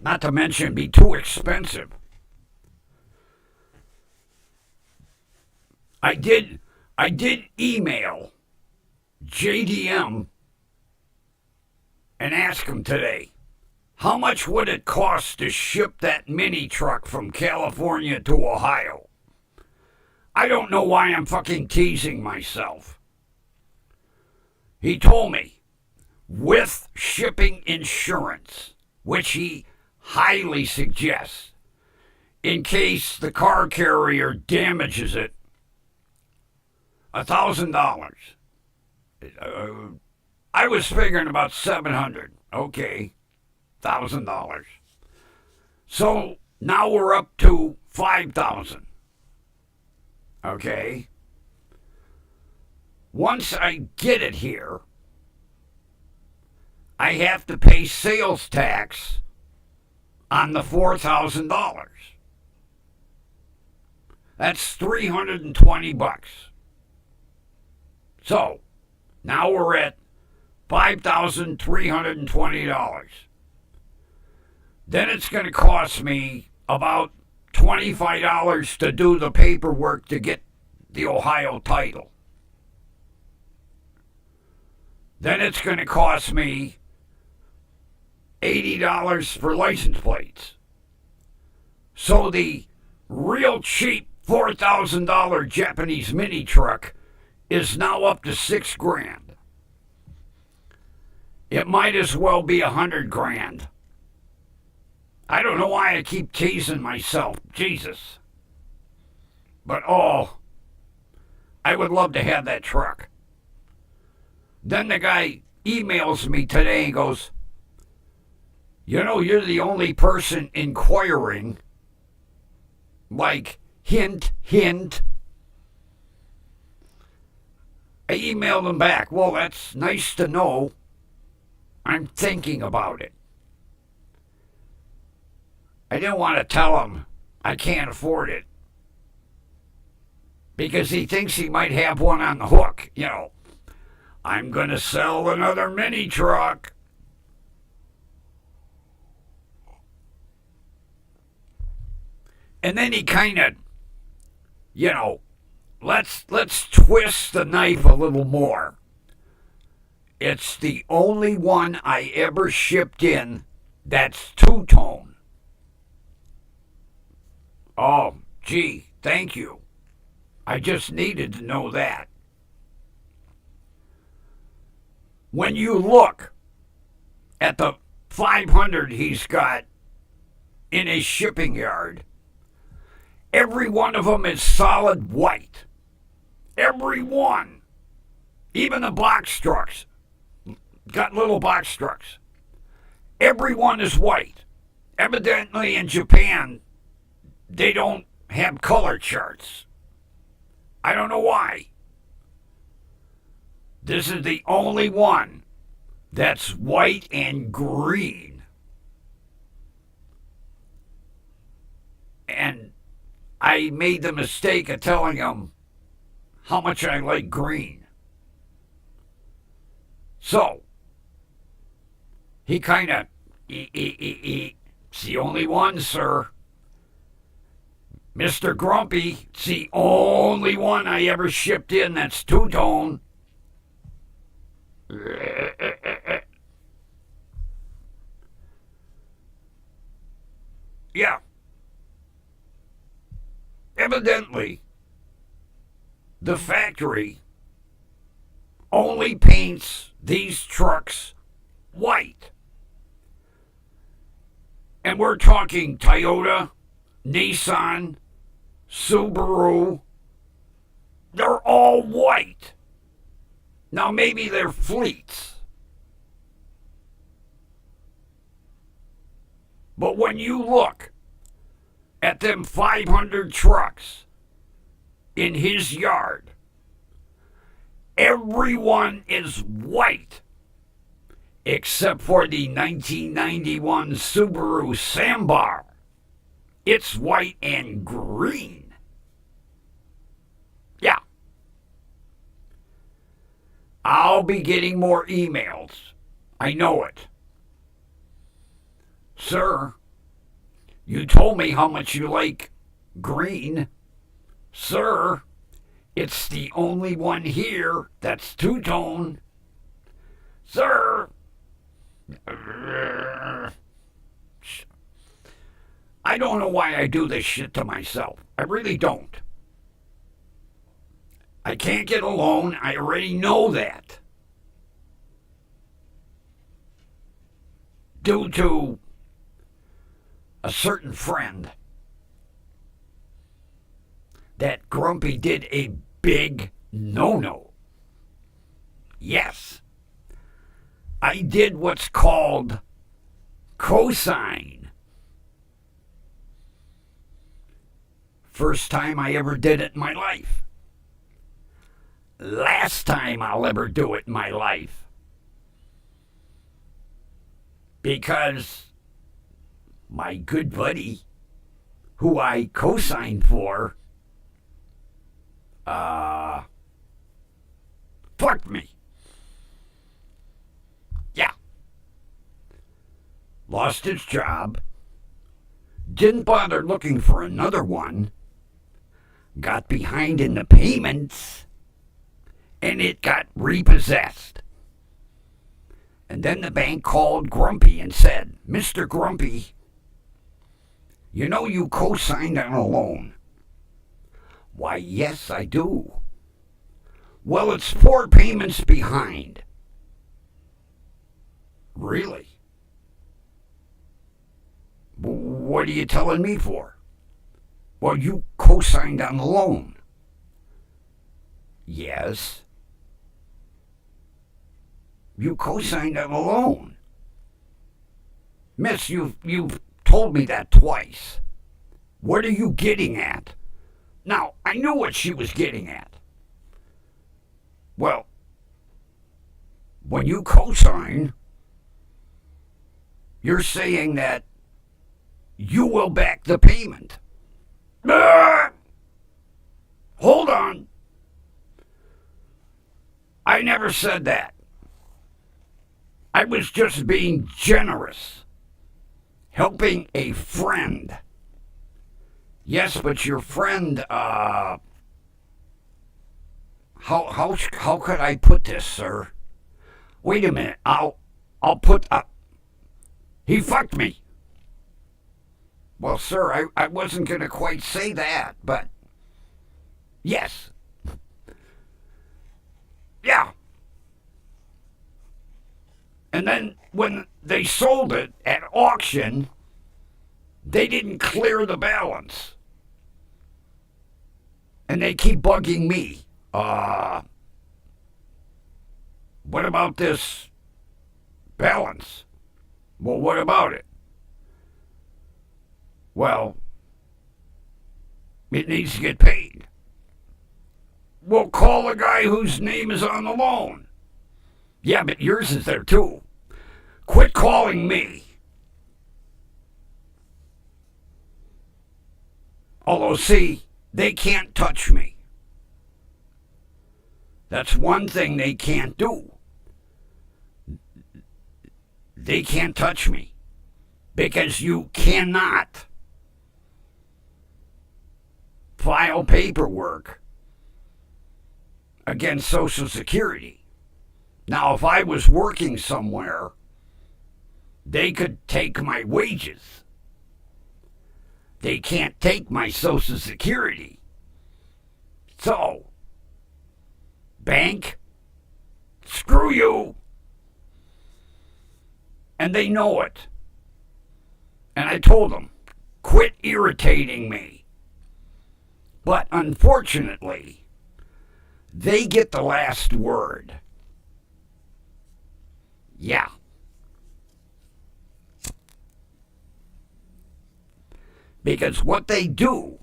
Not to mention be too expensive. I did email JDM and ask him today, how much would it cost to ship that mini truck from California to Ohio? I don't know why I'm fucking teasing myself. He told me, with shipping insurance, which he highly suggests, in case the car carrier damages it, $1,000. I was figuring about $700. Okay. $1,000. So now we're up to $5,000. Okay. Once I get it here, I have to pay sales tax on the $4,000. That's $320. So now we're at $5,320. Then it's going to cost me about $25 to do the paperwork to get the Ohio title. then it's going to cost me $80 for license plates. So the real cheap $4,000 Japanese mini truck is now up to $6,000. It might as well be $100,000. I don't know why I keep teasing myself, Jesus. But I would love to have that truck. Then the guy emails me today and goes, you know, you're the only person inquiring. Like, hint, hint. I emailed him back. Well, that's nice to know. I'm thinking about it. I didn't want to tell him I can't afford it. Because he thinks he might have one on the hook. You know, I'm going to sell another mini truck. And then he kind of, you know, let's twist the knife a little more. It's the only one I ever shipped in that's two-tone. Oh, gee, thank you. I just needed to know that. When you look at the 500 he's got in his shipping yard, every one of them is solid white. Every one. Even the box trucks. Got little box trucks. Every one is white. Evidently in Japan, they don't have color charts. I don't know why. This is the only one that's white and green. And I made the mistake of telling him how much I like green. So, he kind of, it's the only one, sir. Mr. Grumpy, it's the only one I ever shipped in that's two-tone. Yeah. Evidently, the factory only paints these trucks white. And we're talking Toyota, Nissan, Subaru. They're all white. Now maybe they're fleets. But when you look at them 500 trucks in his yard, everyone is white except for the 1991 Subaru Sambar. It's white and green. Yeah. I'll be getting more emails. I know it. Sir, you told me how much you like green. Sir, it's the only one here that's two-tone. Sir, I don't know why I do this shit to myself. I really don't. I can't get a loan. I already know that. Due to a certain friend that Grumpy did a big no-no. Yes. I did what's called cosign. First time I ever did it in my life. Last time I'll ever do it in my life. Because my good buddy, who I co-signed for, fucked me. Yeah. Lost his job. Didn't bother looking for another one. Got behind in the payments. And it got repossessed. And then the bank called Grumpy and said, Mr. Grumpy, you know you co-signed on a loan. Why, yes, I do. Well, it's 4 payments behind. Really? What are you telling me for? Well, you co-signed on the loan. Yes. You co-signed on the loan. Miss, you've told me that twice. What are you getting at? Now, I knew what she was getting at. Well, when you co-sign, you're saying that you will back the payment. Hold on. I never said that. I was just being generous, helping a friend. Yes, but your friend, how could I put this, sir? Wait a minute, I'll put he fucked me. Well, sir, I wasn't going to quite say that, but yes. Yeah. And then when they sold it at auction, they didn't clear the balance. And they keep bugging me. What about this balance? Well, what about it? Well, it needs to get paid. We'll call the guy whose name is on the loan. Yeah, but yours is there too. Quit calling me. Although, see, they can't touch me. That's one thing they can't do. They can't touch me because you cannot file paperwork against Social Security. Now, if I was working somewhere, they could take my wages. They can't take my Social Security. So, bank, screw you. And they know it. And I told them, quit irritating me. But unfortunately, they get the last word. Yeah. Because what they do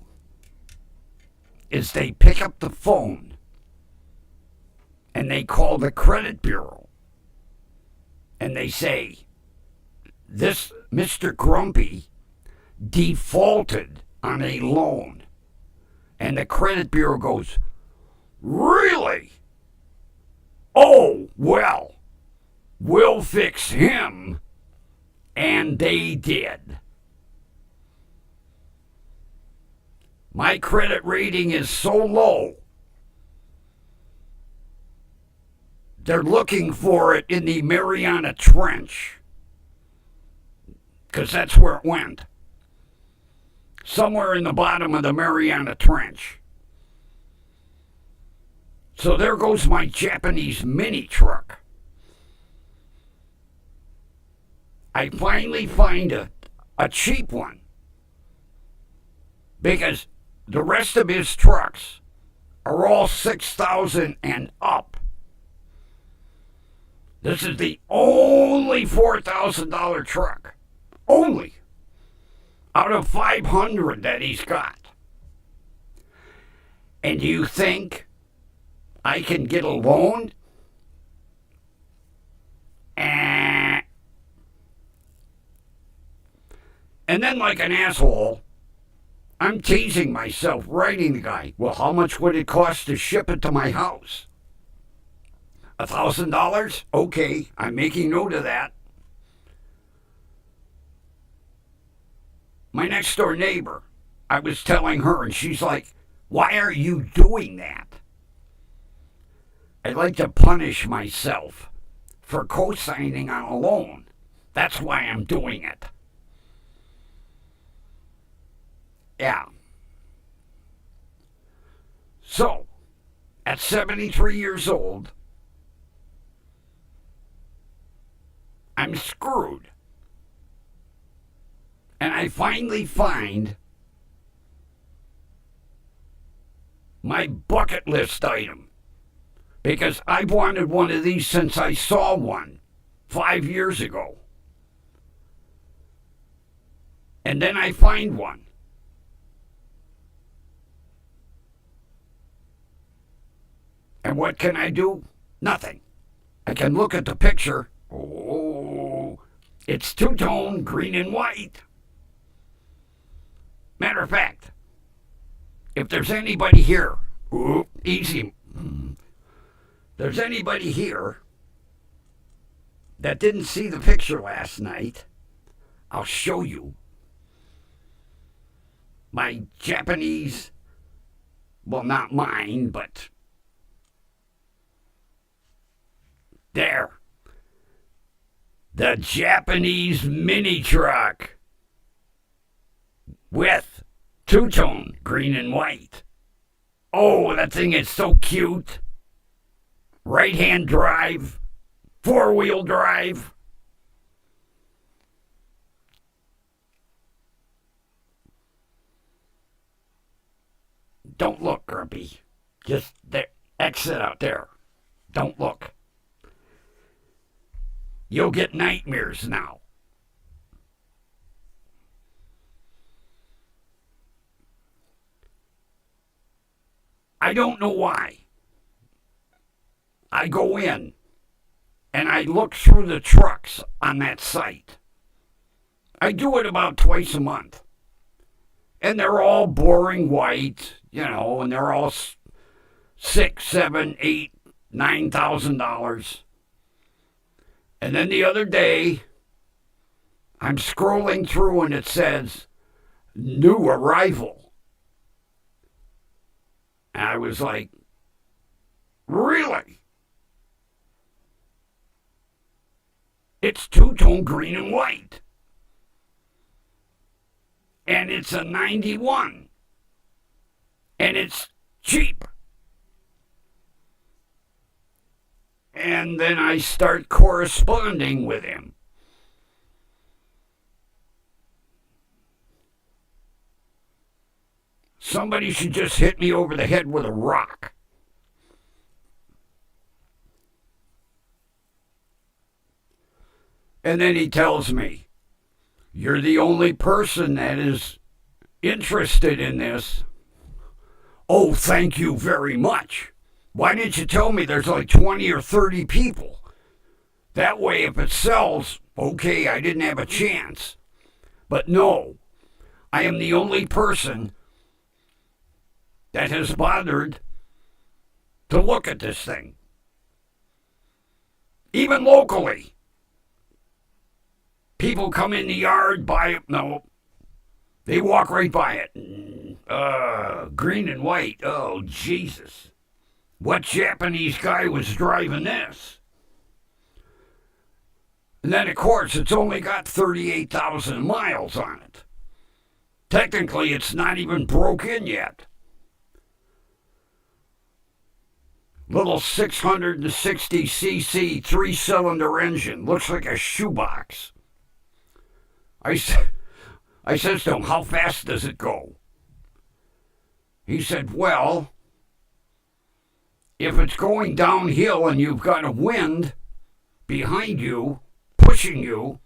is they pick up the phone and they call the credit bureau and they say, this Mr. Grumpy defaulted on a loan. And the credit bureau goes, really? Oh, well, we'll fix him. And they did. My credit rating is so low, they're looking for it in the Mariana Trench, because that's where it went. Somewhere in the bottom of the Mariana Trench. So there goes my Japanese mini truck. I finally find a cheap one, because the rest of his trucks are all $6,000 and up. This is the only $4,000 truck. Only. Out of 500 that he's got. And do you think I can get a loan? And then, like an asshole, I'm teasing myself, writing the guy, well, how much would it cost to ship it to my house? $1,000? Okay, I'm making note of that. My next door neighbor, I was telling her, and she's like, why are you doing that? I like to punish myself for co-signing on a loan. That's why I'm doing it. Yeah. So, at 73 years old, I'm screwed. And I finally find my bucket list item. Because I've wanted one of these since I saw one 5 years ago. And then I find one. And what can I do? Nothing. I can look at the picture. Oh, it's two-tone, green and white. Matter of fact, if there's anybody here, easy. There's anybody here that didn't see the picture last night, I'll show you my Japanese, well, not mine, but there. The Japanese mini truck with two-tone, green and white. Oh, that thing is so cute. Right-hand drive, four-wheel drive. Don't look, Grumpy. Just there. Exit out there. Don't look. You'll get nightmares now. I don't know why. I go in and I look through the trucks on that site. I do it about twice a month. And they're all boring white, and they're all $6, $7, $8, $9,000. And then the other day, I'm scrolling through and it says, new arrival. And I was like, really? It's two-tone green and white. And it's a 91. And it's cheap. And then I start corresponding with him. Somebody should just hit me over the head with a rock. And then he tells me, you're the only person that is interested in this. Oh, thank you very much. Why didn't you tell me there's like 20 or 30 people? That way, if it sells, okay, I didn't have a chance. But no, I am the only person that has bothered to look at this thing. Even locally. People come in the yard, buy it. No, they walk right by it. Green and white. Oh, Jesus. What Japanese guy was driving this? And then, of course, it's only got 38,000 miles on it. Technically, it's not even broke in yet. Little 660cc three-cylinder engine. Looks like a shoebox. I says to him, how fast does it go? He said, well, if it's going downhill and you've got a wind behind you, pushing you,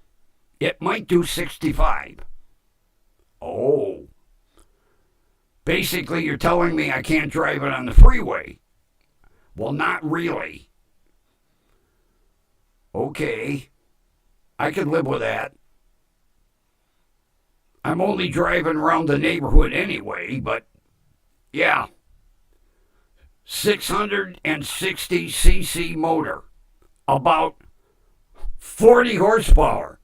it might do 65. Oh. Basically, you're telling me I can't drive it on the freeway. Well, not really. Okay. I could live with that. I'm only driving around the neighborhood anyway, but yeah. 660cc motor. About 40 horsepower.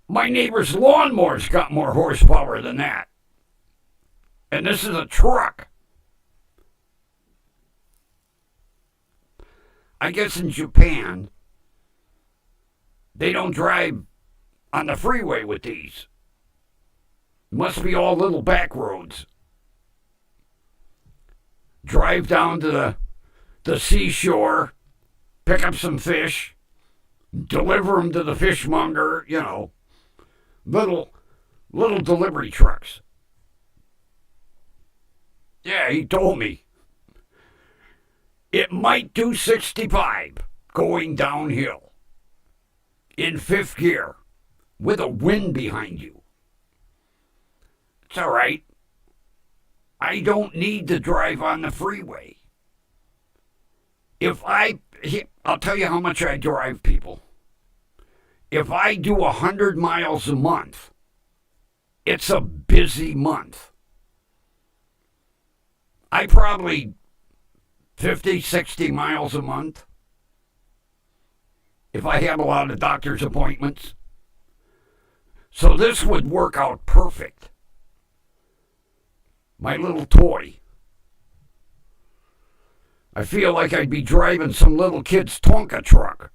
My neighbor's lawnmower's got more horsepower than that. And this is a truck. I guess in Japan, they don't drive on the freeway with these. Must be all little back roads. Drive down to the seashore, pick up some fish, deliver them to the fishmonger, little delivery trucks. Yeah, he told me. It might do 65 going downhill in fifth gear with a wind behind you. It's all right. I don't need to drive on the freeway. I'll tell you how much I drive, people. If I do 100 miles a month, it's a busy month. I probably 50, 60 miles a month if I have a lot of doctor's appointments. So this would work out perfect. My little toy. I feel like I'd be driving some little kid's Tonka truck.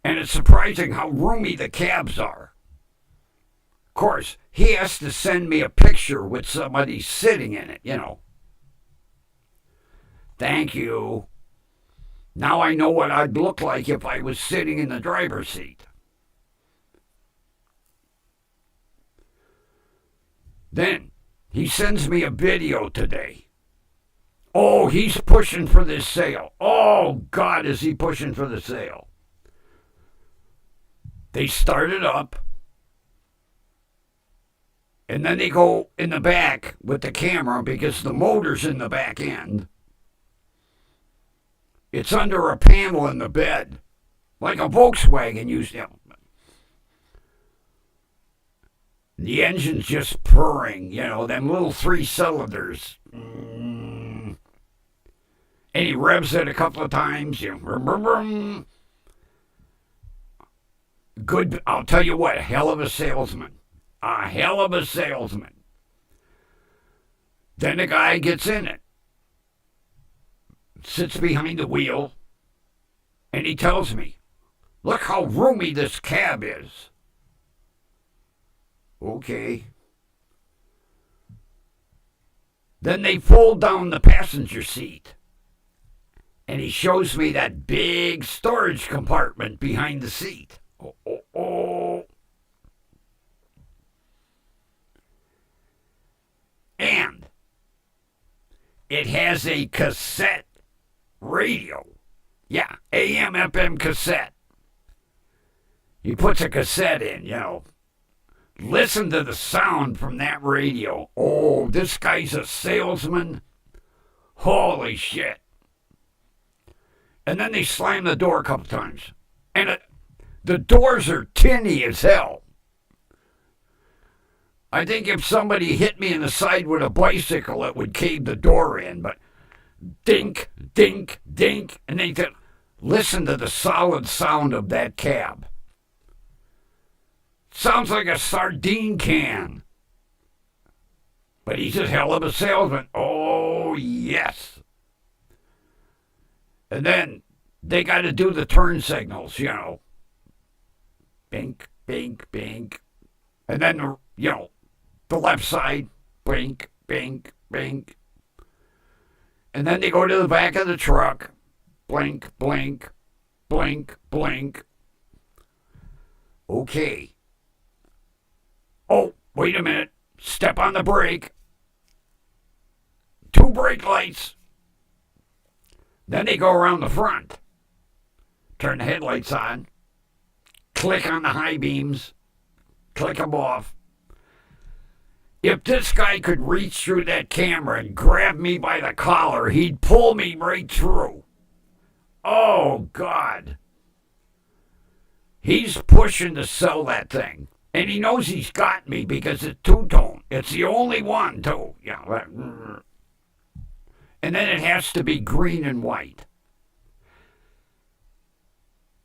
And it's surprising how roomy the cabs are. Of course, he has to send me a picture with somebody sitting in it, Thank you. Now I know what I'd look like if I was sitting in the driver's seat. Then he sends me a video today. Oh, he's pushing for this sale. Oh, God, is he pushing for the sale. They start it up. And then they go in the back with the camera because the motor's in the back end. It's under a panel in the bed, like a Volkswagen used to. The engine's just purring, them little 3 cylinders. And he revs it a couple of times. Good, I'll tell you what, hell of a salesman. A hell of a salesman. Then the guy gets in it, sits behind the wheel, and he tells me, look how roomy this cab is. Okay. Then they fold down the passenger seat, and he shows me that big storage compartment behind the seat. Oh. And it has a cassette radio. Yeah, AM, FM cassette. He puts a cassette in, Listen to the sound from that radio. Oh, this guy's a salesman. Holy shit. And then they slam the door a couple times. And the doors are tinny as hell. I think if somebody hit me in the side with a bicycle, it would cave the door in. But dink, dink, dink. And they said, listen to the solid sound of that cab. Sounds like a sardine can. But he's a hell of a salesman. Oh, yes. And then they got to do the turn signals, Bink, bink, bink. And then, the left side, bink, bink, bink. And then they go to the back of the truck. Blink, blink, blink, blink. Okay. Oh, wait a minute. Step on the brake. 2 brake lights. Then they go around the front. Turn the headlights on. Click on the high beams. Click them off. If this guy could reach through that camera and grab me by the collar, he'd pull me right through. Oh, God. He's pushing to sell that thing. And he knows he's got me because it's two-tone. It's the only one, too. Yeah. And then it has to be green and white.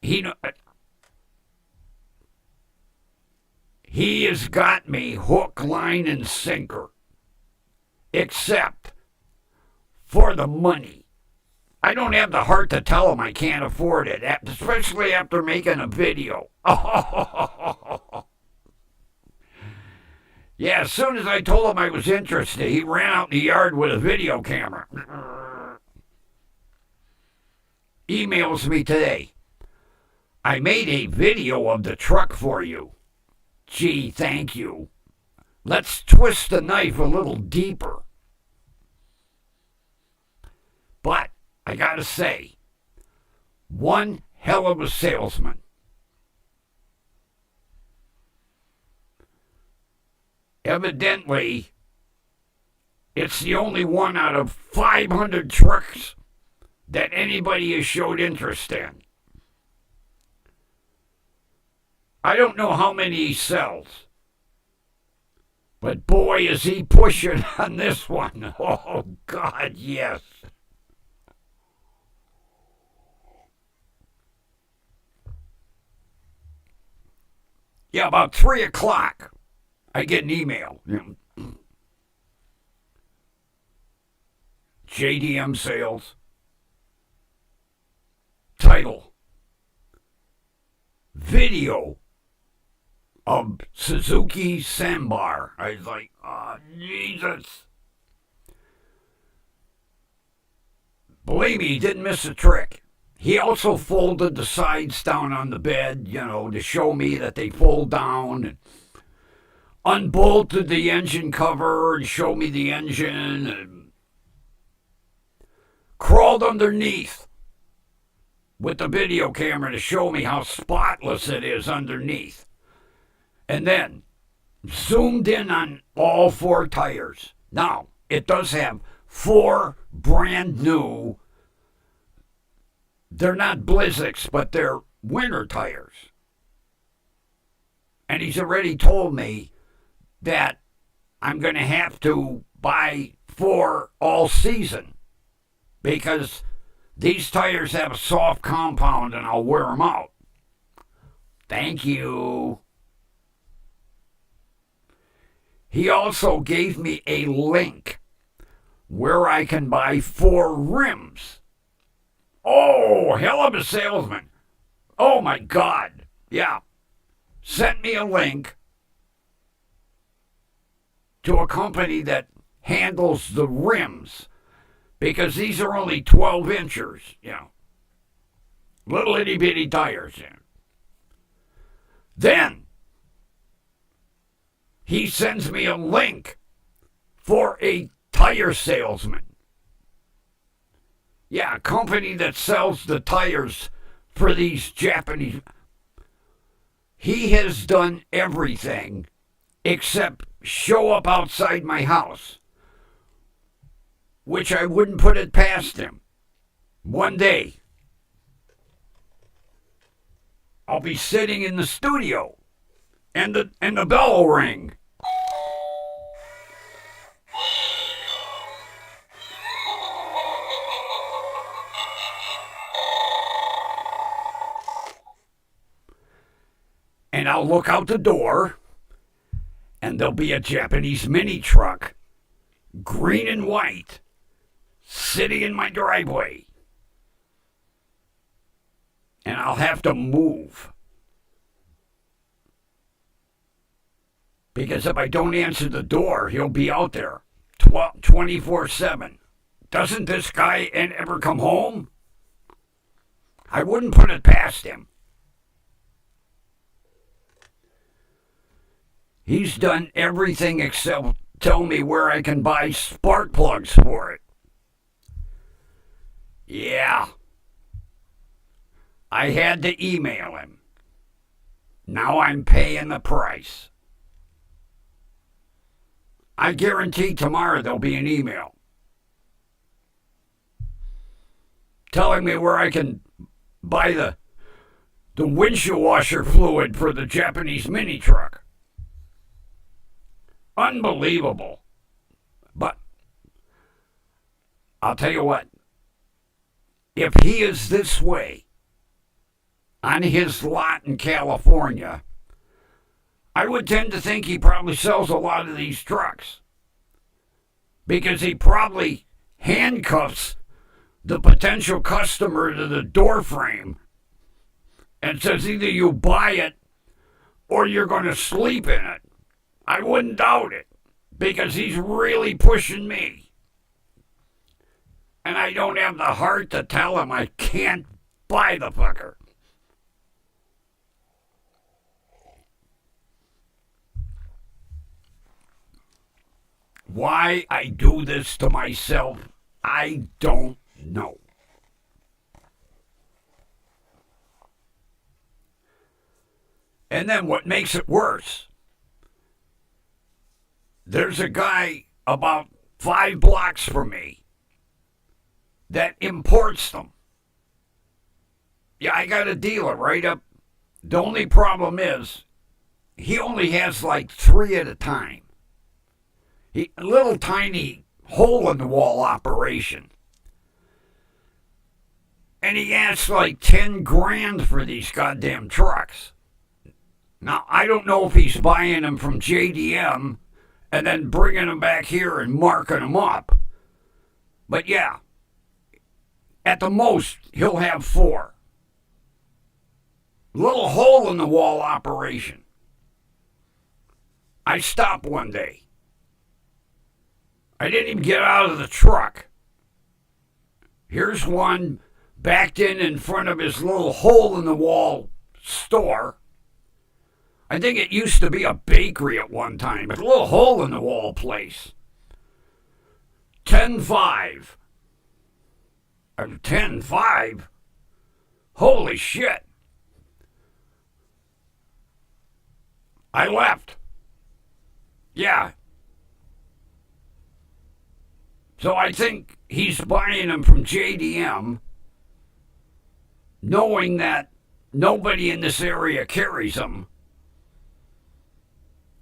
He has got me hook, line, and sinker. except for the money. I don't have the heart to tell them I can't afford it, especially after making a video. Yeah, as soon as I told him I was interested, he ran out in the yard with a video camera. Emails me today. I made a video of the truck for you. Gee, thank you. Let's twist the knife a little deeper. But I gotta say, one hell of a salesman. Evidently, it's the only one out of 500 trucks that anybody has showed interest in. I don't know how many he sells, but boy, is he pushing on this one. Oh, God, yes. Yeah, about 3 o'clock, I get an email. JDM sales. Title. Video of Suzuki Sambar. I was like, oh, Jesus. Believe me, he didn't miss a trick. He also folded the sides down on the bed, to show me that they fold down, and unbolted the engine cover and showed me the engine, and crawled underneath with the video camera to show me how spotless it is underneath. And then zoomed in on all 4 tires. Now, it does have 4 brand new, they're not Blizzaks, but they're winter tires. And he's already told me that I'm going to have to buy 4 all season because these tires have a soft compound and I'll wear them out. Thank you. He also gave me a link where I can buy 4 rims. Oh, hell of a salesman. Oh, my God. Yeah. Sent me a link to a company that handles the rims because these are only 12 inches, little itty bitty tires. Then he sends me a link for a tire salesman. Yeah, a company that sells the tires for these Japanese. He has done everything except show up outside my house, which I wouldn't put it past him. One day, I'll be sitting in the studio, and the bell will ring. And I'll look out the door, and there'll be a Japanese mini truck, green and white, sitting in my driveway. And I'll have to move. Because if I don't answer the door, he'll be out there 24/7. Doesn't this guy ever come home? I wouldn't put it past him. He's done everything except tell me where I can buy spark plugs for it. Yeah. I had to email him. Now I'm paying the price. I guarantee tomorrow there'll be an email telling me where I can buy the windshield washer fluid for the Japanese mini truck. Unbelievable. But I'll tell you what, if he is this way on his lot in California, I would tend to think he probably sells a lot of these trucks. because he probably handcuffs the potential customer to the door frame and says either you buy it or you're going to sleep in it. I wouldn't doubt it, because he's really pushing me. And I don't have the heart to tell him I can't buy the fucker. Why I do this to myself, I don't know. And then what makes it worse, there's a guy about 5 blocks from me that imports them. Yeah, I got a dealer right up. The only problem is he only has like 3 at a time. A little tiny hole in the wall operation. And he asks like 10 grand for these goddamn trucks. Now, I don't know if he's buying them from JDM and then bringing them back here and marking them up. But yeah, at the most, he'll have 4. Little hole in the wall operation. I stopped one day. I didn't even get out of the truck. Here's one backed in front of his little hole in the wall store. I think it used to be a bakery at one time. A little hole in the wall place. 10.5. 10.5? Holy shit. I left. Yeah. So I think he's buying them from JDM, knowing that nobody in this area carries them.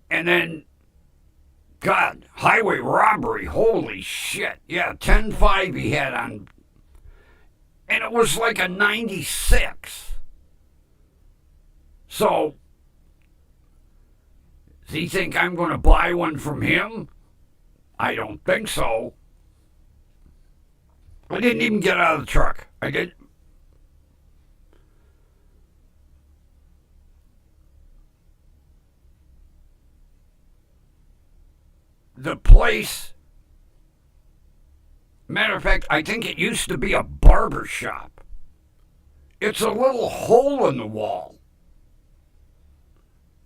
And then, God, highway robbery, holy shit. Yeah, 10.5 he had on. And it was like a 96. So, does he think I'm going to buy one from him? I don't think so. I didn't even get out of the truck. I did. The place, matter of fact, I think it used to be a barber shop. It's a little hole in the wall.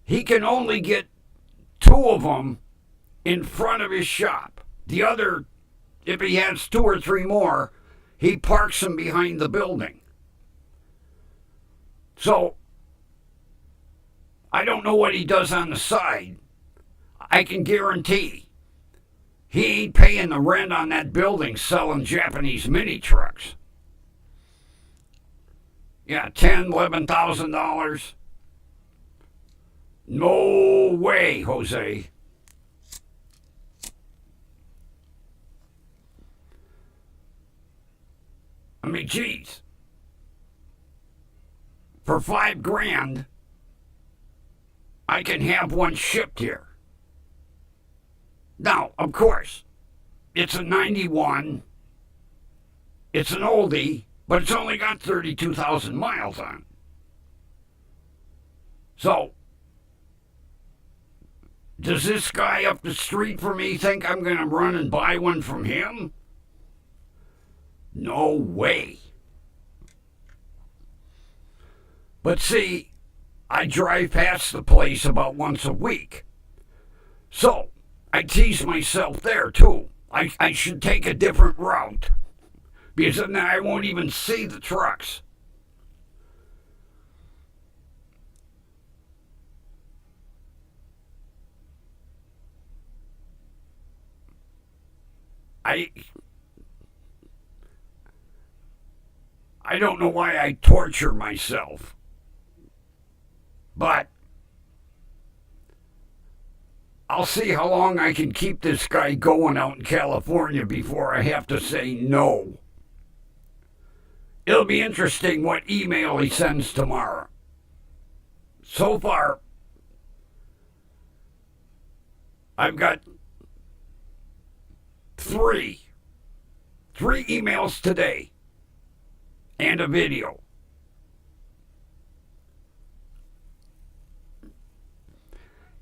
He can only get 2 of them in front of his shop. The other, if he has 2 or 3 more, he parks them behind the building. So, I don't know what he does on the side. I can guarantee he ain't paying the rent on that building selling Japanese mini trucks. Yeah, $10,000, $11,000. No way, Jose. I mean, geez. For 5 grand, I can have one shipped here. Now, of course, it's a 91. It's an oldie, but it's only got 32,000 miles on it. So, does this guy up the street from me think I'm going to run and buy one from him? No way. But see, I drive past the place about once a week. So, I tease myself there, too. I should take a different route, because then I won't even see the trucks. I don't know why I torture myself, but I'll see how long I can keep this guy going out in California before I have to say no. It'll be interesting what email he sends tomorrow. So far, I've got Three emails today and a video.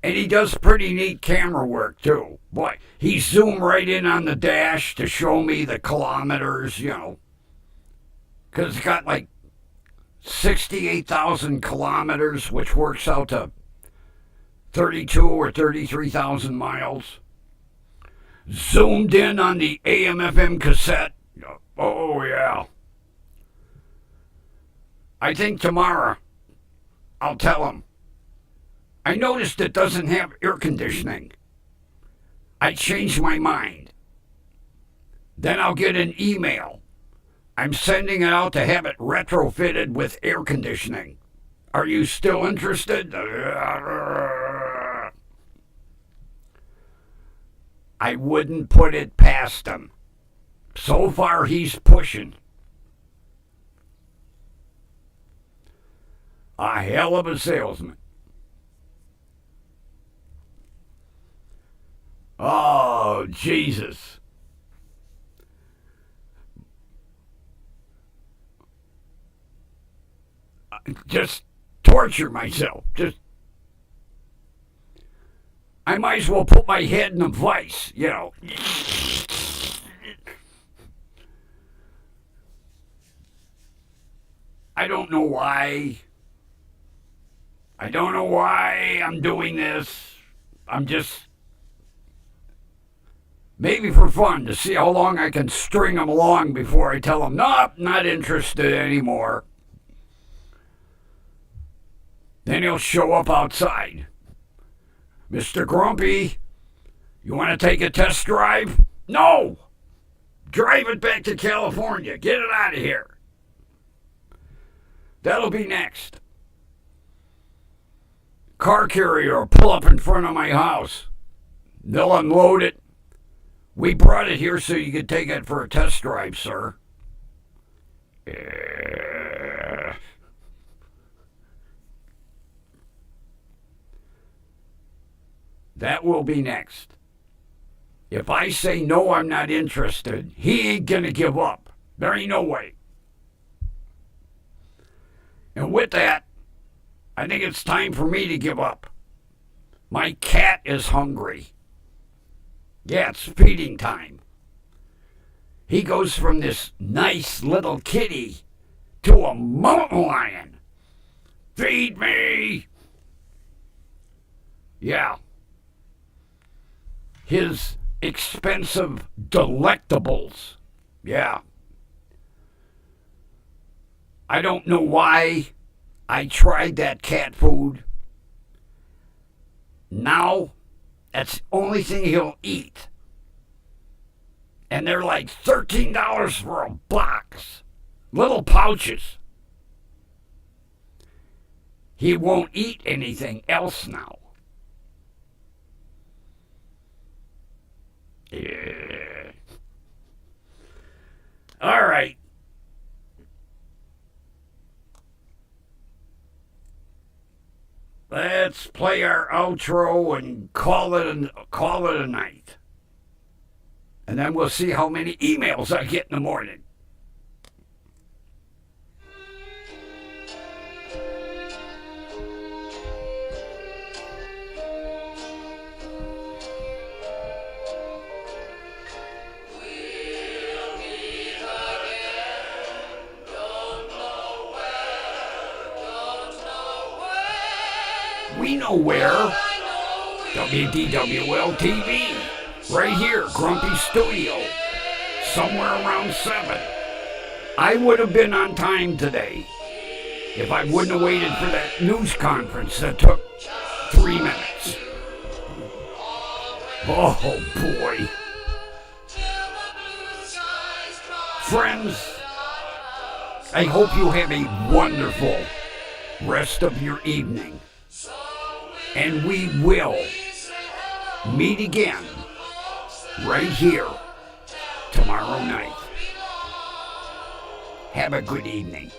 And he does pretty neat camera work, too. Boy, he zoomed right in on the dash to show me the kilometers, because it's got like 68,000 kilometers, which works out to 32 or 33,000 miles. Zoomed in on the AM/FM cassette. Oh, yeah. I think tomorrow I'll tell him. I noticed it doesn't have air conditioning. I changed my mind. Then I'll get an email. I'm sending it out to have it retrofitted with air conditioning. Are you still interested? I wouldn't put it past him. So far, he's pushing. A hell of a salesman. Oh, Jesus. Just torture myself. I might as well put my head in a vice, I don't know why. I don't know why I'm doing this. I'm just... maybe for fun, to see how long I can string them along before I tell them, nope, not interested anymore. Then he'll show up outside. Mr. Grumpy, you want to take a test drive? No! Drive it back to California. Get it out of here. That'll be next. Car carrier will pull up in front of my house. They'll unload it. We brought it here so you could take it for a test drive, sir. That will be next. If I say no, I'm not interested, he ain't gonna give up. There ain't no way. And with that, I think it's time for me to give up. My cat is hungry. Yeah, it's feeding time. He goes from this nice little kitty to a mountain lion. Feed me! Yeah. His expensive delectables. Yeah. I don't know why I tried that cat food. Now, that's the only thing he'll eat. And they're like $13 for a box. Little pouches. He won't eat anything else now. Yeah. All right. Let's play our outro and call it a night. And then we'll see how many emails I get in the morning. We know where. WDWL TV. Right here, Grumpy Studio. Somewhere around 7. I would have been on time today if I wouldn't have waited for that news conference that took 3 minutes. Oh, boy. Friends, I hope you have a wonderful rest of your evening. And we will meet again right here tomorrow night. Have a good evening.